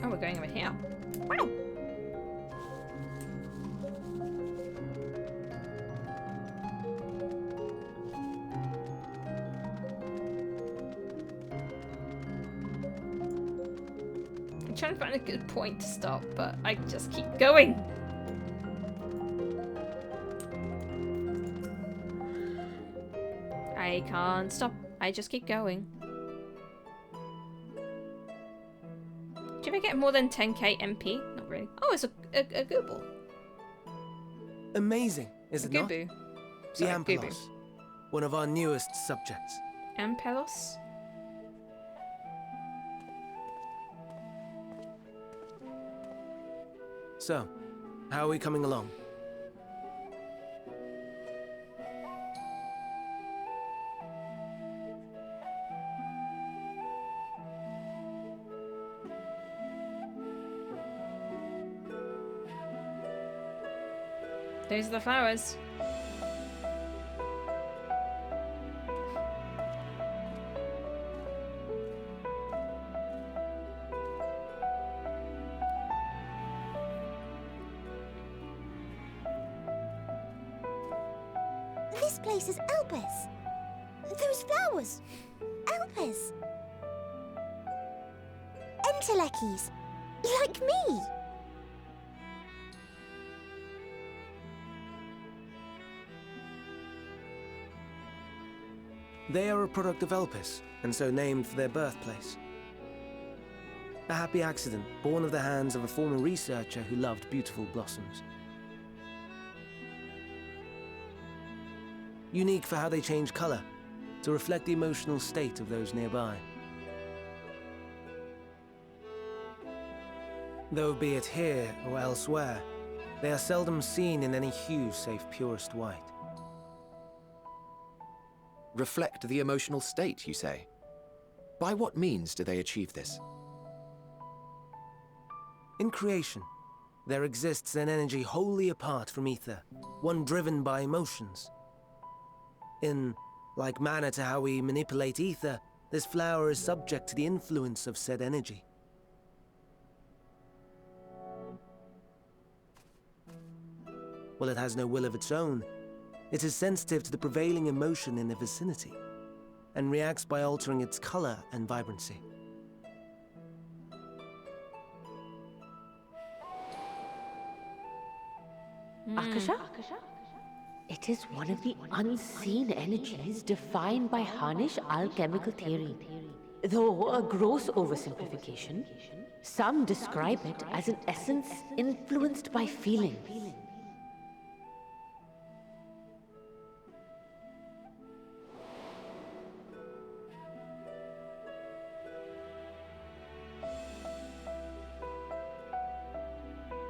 Oh, we're going over here. Wow! I'm trying to find a good point to stop, but I just keep going! I can't stop. I just keep going. Do you ever get more than 10k MP? Not really. Oh, it's a Gooble. Amazing, is it not? Goobu. The Sorry, Ampelos, Goobu. one of our newest subjects. Ampelos? So, how are we coming along? Those are the flowers. birthplace is Elpis. Those flowers. Elpis. Entelekis. Like me. They are a product of Elpis, and so named for their birthplace. A happy accident, born of the hands of a former researcher who loved beautiful blossoms. Unique for how they change color, to reflect the emotional state of those nearby. Though be it here or elsewhere, they are seldom seen in any hue save purest white. Reflect the emotional state, you say? By what means do they achieve this? In creation, there exists an energy wholly apart from ether, one driven by emotions. In like manner to how we manipulate ether, this flower is subject to the influence of said energy. While it has no will of its own, it is sensitive to the prevailing emotion in the vicinity, and reacts by altering its color and vibrancy. Akasha? It is one of the unseen energies defined by Harnish alchemical theory. Though a gross oversimplification, some describe it as an essence influenced by feeling.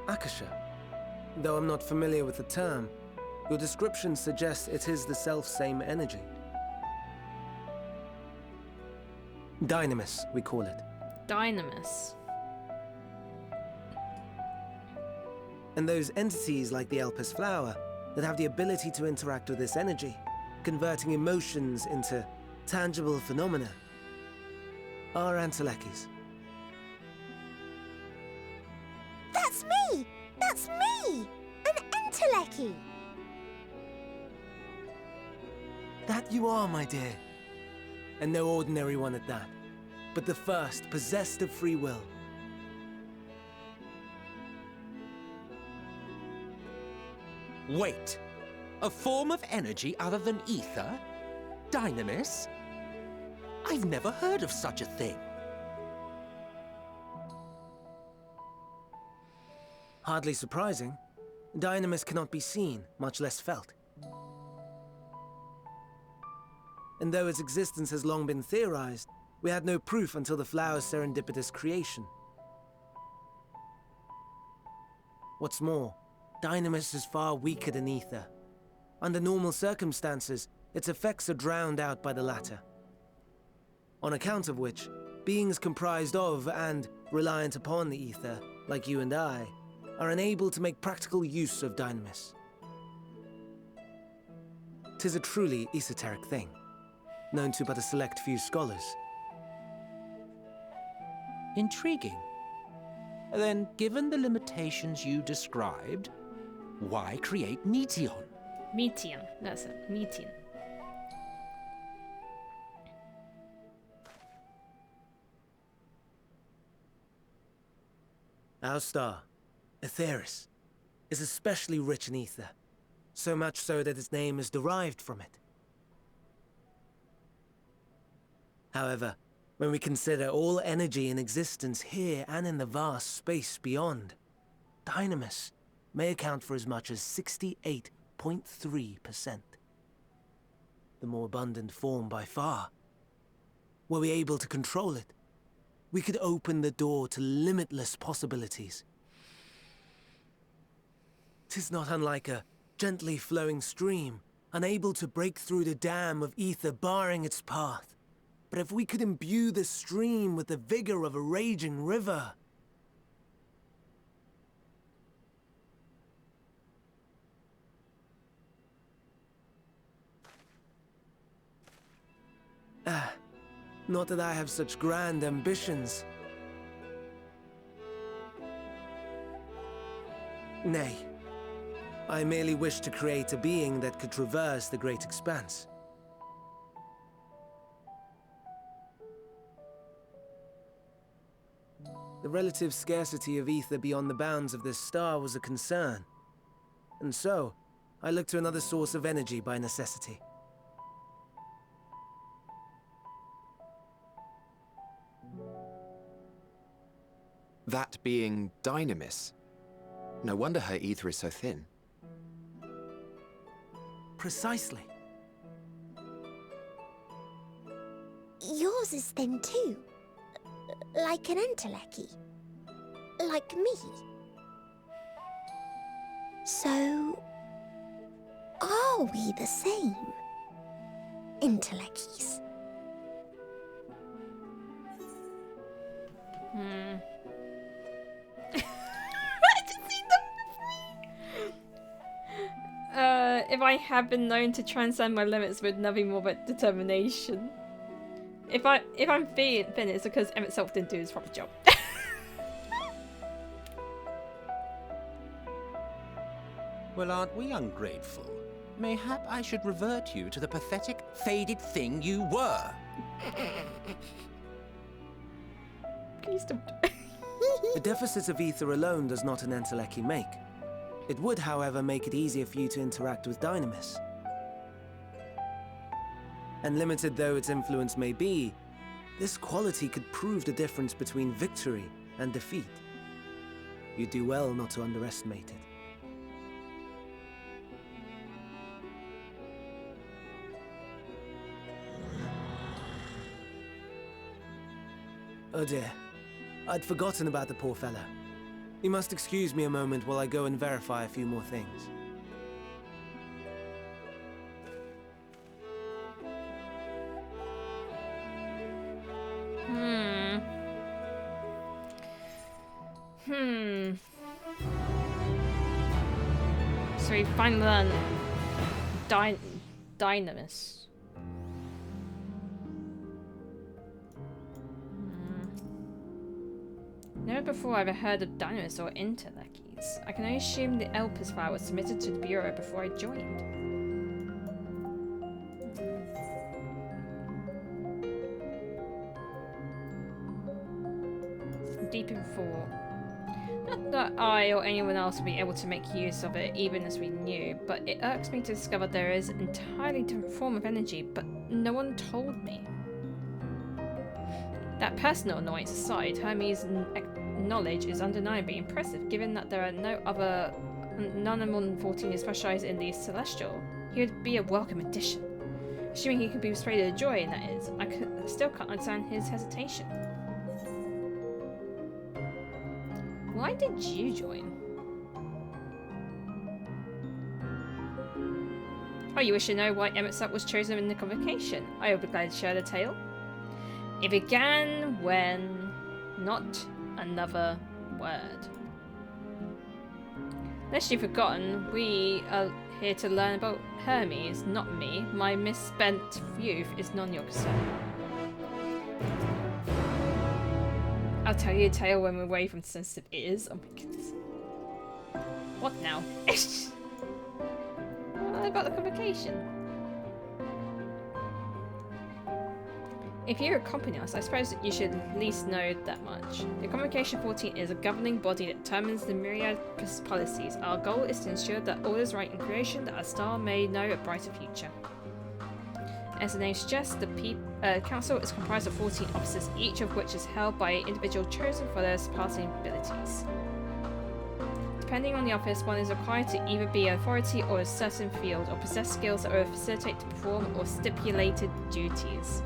Akasha. Though I'm not familiar with the term, your description suggests it is the self-same energy. Dynamis, we call it. Dynamis. And those entities like the Elpis flower that have the ability to interact with this energy, converting emotions into tangible phenomena, are Entelekis. That's me! That's me! An Enteleki! That you are, my dear. And no ordinary one at that, but the first possessed of free will. Wait! A form of energy other than ether? Dynamis? I've never heard of such a thing. Hardly surprising. Dynamis cannot be seen, much less felt. And though its existence has long been theorized, we had no proof until the flower's serendipitous creation. What's more, Dynamis is far weaker than ether. Under normal circumstances, its effects are drowned out by the latter. On account of which, beings comprised of and reliant upon the ether, like you and I, are unable to make practical use of Dynamis. 'Tis a truly esoteric thing, known to but a select few scholars. Intriguing. Then, given the limitations you described, why create Meteon? Meteon. That's it. Meteon. Our star, Aetheris, is especially rich in ether, so much so that its name is derived from it. However, when we consider all energy in existence here and in the vast space beyond, Dynamis may account for as much as 68.3%. The more abundant form by far. Were we able to control it, we could open the door to limitless possibilities. 'Tis not unlike a gently flowing stream, unable to break through the dam of ether barring its path. But if we could imbue the stream with the vigor of a raging river... Not that I have such grand ambitions. Nay, I merely wish to create a being that could traverse the great expanse. The relative scarcity of ether beyond the bounds of this star was a concern. And so, I looked to another source of energy by necessity. That being Dynamis. No wonder her ether is so thin. Precisely. Yours is thin too. Like an entelechy. Like me. So, are we the same? Entelecchies. If I have been known to transcend my limits with nothing more but determination. If I'm thin, it's because Emmett Self didn't do his proper job. Well, aren't we ungrateful? Mayhap I should revert you to the pathetic, faded thing you were. Please don't. The deficit of ether alone does not an entelechy make. It would, however, make it easier for you to interact with Dynamis. And limited though its influence may be, this quality could prove the difference between victory and defeat. You do well not to underestimate it. Oh dear, I'd forgotten about the poor fella. You must excuse me a moment while I go and verify a few more things. So we finally learned Dynamis. Never before have I heard of Dynamis or Interleckies. I can only assume the Elpis file was submitted to the Bureau before I joined. Deep in thought. Not that I or anyone else would be able to make use of it even as we knew, but it irks me to discover there is an entirely different form of energy, but no one told me. That personal annoyance aside, Hermes' knowledge is undeniably impressive, given that there are none more than 14 who specialise in the celestial. He would be a welcome addition. Assuming he could be persuaded to join, that is. I still can't understand his hesitation. Why did you join? Oh, you wish to know why Emmett Sup was chosen in the convocation? I will be glad to share the tale. It began when... not another word. Unless you've forgotten, we are here to learn about Hermes, not me. My misspent youth is none your concern. I'll tell you a tale when we're away from sensitive ears. Oh my goodness. What now? What about the convocation? If you accompany us, I suppose you should at least know that much. The Convocation 14 is a governing body that determines the myriad policies. Our goal is to ensure that all is right in creation, that our star may know a brighter future. As the name suggests, the council is comprised of 14 officers, each of which is held by an individual chosen for their surpassing abilities. Depending on the office, one is required to either be an authority or a certain field, or possess skills that will facilitate to perform or stipulated duties.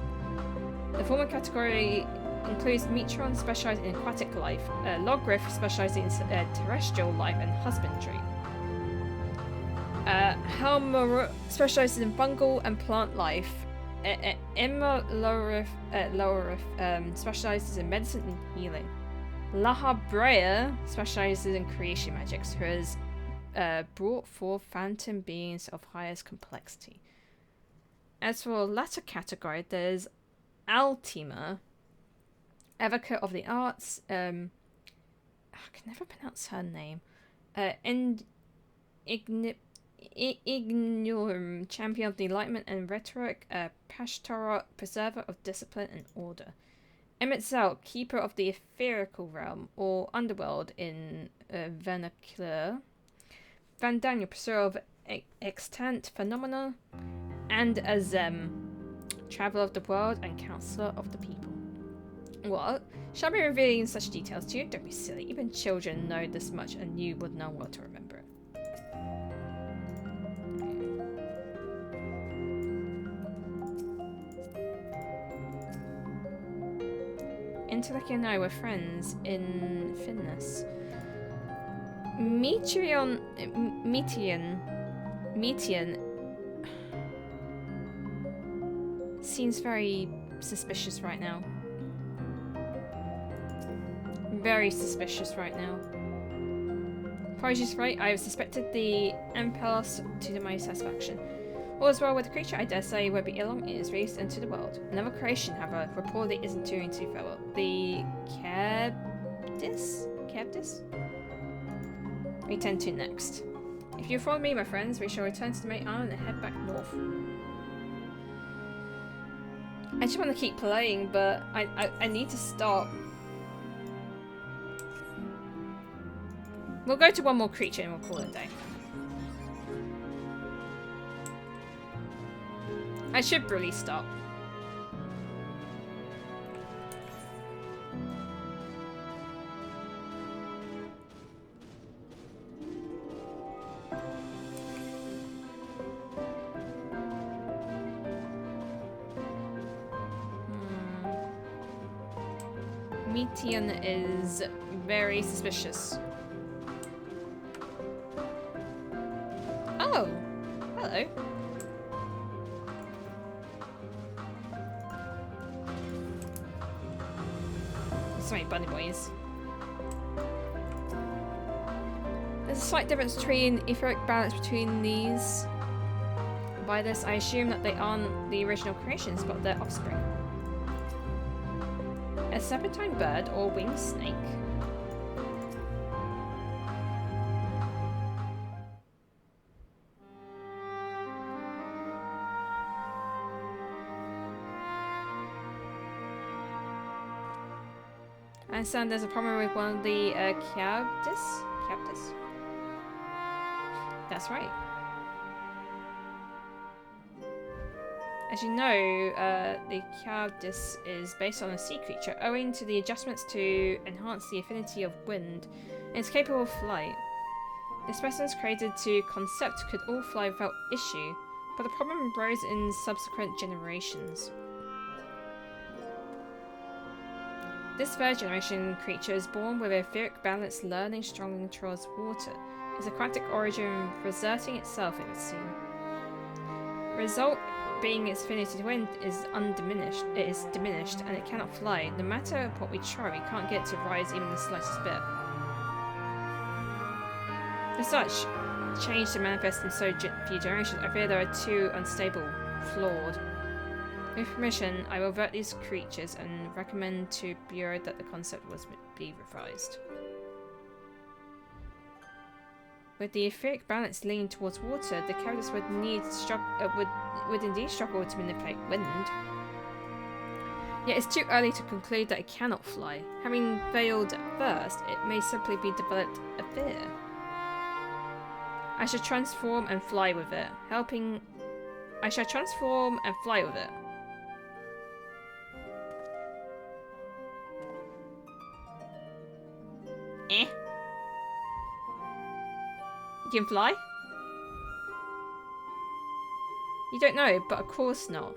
The former category includes Metron, specialised in aquatic life, Logriff, specialising in terrestrial life and husbandry, Helmoruf, specialises in fungal and plant life, Emma Lorif, specialises in medicine and healing, Lahabrea specialises in creation magics, who has brought forth phantom beings of highest complexity. As for the latter category, there's Altima, advocate of the arts, I can never pronounce her name, Ignorum, champion of the Enlightenment and rhetoric, a pastoral preserver of discipline and order. Emetzel, keeper of the etherical realm, or underworld in vernacular. Van Daniel, preserver of extant phenomena. And Azem, traveller of the world and counsellor of the people. What? Shall I be revealing such details to you? Don't be silly. Even children know this much and you would know what to remember it. Interlucky and I were friends in Finnes. Meteon seems very suspicious right now. Very suspicious right now. Apologies, right? I have suspected the Empelos to my satisfaction. All is well with the creature, I dare say, won't be long it is released into the world. Another creation, however, reportedly isn't doing too well. The Cabdis? We tend to next. If you follow me, my friends, we shall return to the main island and head back north. I just want to keep playing, but I need to stop. We'll go to one more creature and we'll call it a day. I should really stop. Meteon is very suspicious. Oh, hello. So many bunny boys. There's a slight difference between etheric balance between these. By this, I assume that they aren't the original creations, but their offspring. A serpentine bird or winged snake. I understand there's a problem with one of the Cabdis? That's right. As you know, the Cabdis is based on a sea creature, owing to the adjustments to enhance the affinity of wind, and is capable of flight. The specimens created to concept could all fly without issue, but the problem arose in subsequent generations. This third generation creature is born with etheric balance, learning strongly towards water. Its aquatic origin reverting itself, it would seem. The result being its affinity to wind is undiminished. It is diminished, and it cannot fly. No matter what we try, we can't get it to rise even the slightest bit. As such, change to manifest in so few generations, I fear they are too unstable, flawed. With permission, I will avert these creatures and recommend to Bureau that the concept be revised. With the etheric balance leaning towards water, the characters would indeed struggle to manipulate wind. Yet it's too early to conclude that it cannot fly. Having failed at first, it may simply be developed a fear. I shall transform and fly with it, I shall transform and fly with it. You can fly? You don't know, but of course not.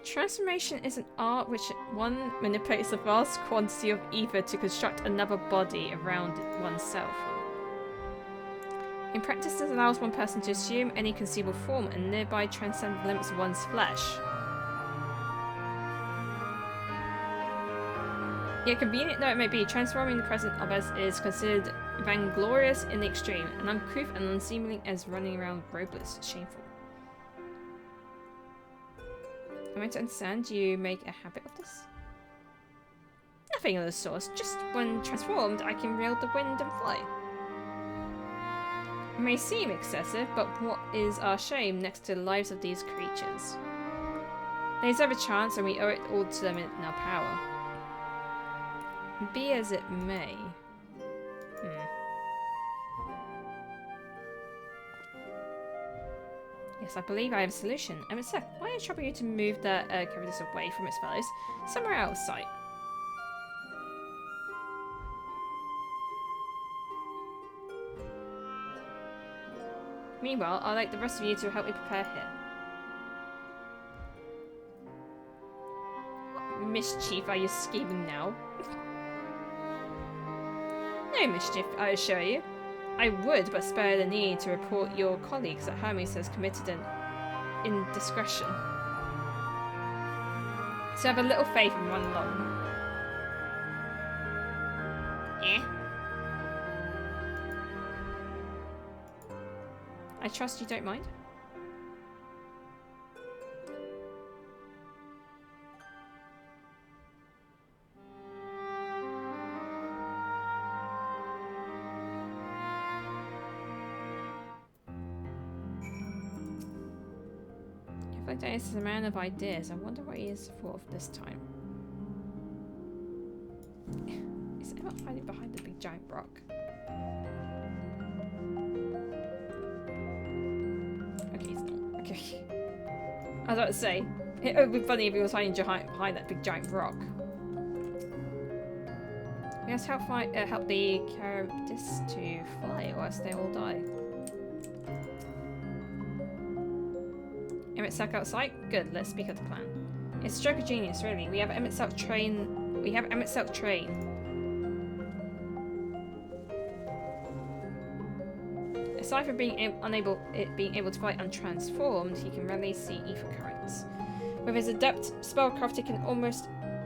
Transformation is an art which one manipulates a vast quantity of ether to construct another body around oneself. In practice, this allows one person to assume any conceivable form and thereby transcend the limits of one's flesh. Yet convenient though it may be, transforming the present of us is considered vainglorious in the extreme, and uncouth and unseemly as running around robless, shameful. Am I to understand you make a habit of this? nothing of the sort. Just when transformed, I can wield the wind and fly. It may seem excessive, but what is our shame next to the lives of these creatures? They deserve a chance, and we owe it all to them in our power. Be as it may. Yes, I believe I have a solution. MSQ, why don't I trouble you to move that this away from its fellows, somewhere out of sight? Meanwhile, I'd like the rest of you to help me prepare here. What mischief are you scheming now? No mischief, I assure you. I would, but spare the need to report your colleagues that Hermes has committed an indiscretion. So have a little faith and run along. I trust you don't mind? This is a man of ideas. I wonder what he is for this time. Is Emma hiding behind the big giant rock? Okay, he's not. Okay. I was about to say, it would be funny if he was hiding behind that big giant rock. We must help the Caribdis to fly, or else they will die. MSQ outside? Good, let's speak of the plan. It's a stroke of genius, really. We have MSQ train. Aside from being able to fly untransformed, he can release the ether currents. With his adept spellcraft, he can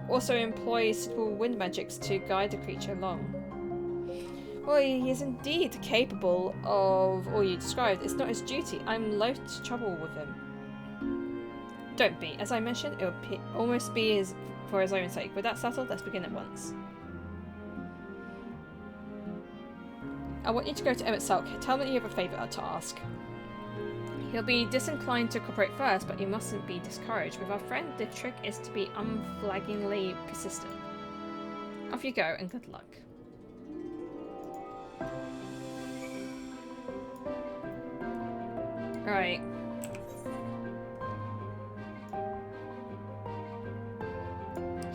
also employ suitable wind magics to guide the creature along. Well, he is indeed capable of all you described. It's not his duty. I'm loath to trouble with him. Don't be. As I mentioned, it would almost be for his own sake. With that settled, let's begin at once. I want you to go to MSQ. Tell him that you have a favour to ask. He'll be disinclined to cooperate first, but you mustn't be discouraged. With our friend, the trick is to be unflaggingly persistent. Off you go, and good luck. Right.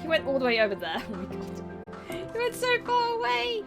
He went all the way over there. Oh my god. He went so far away!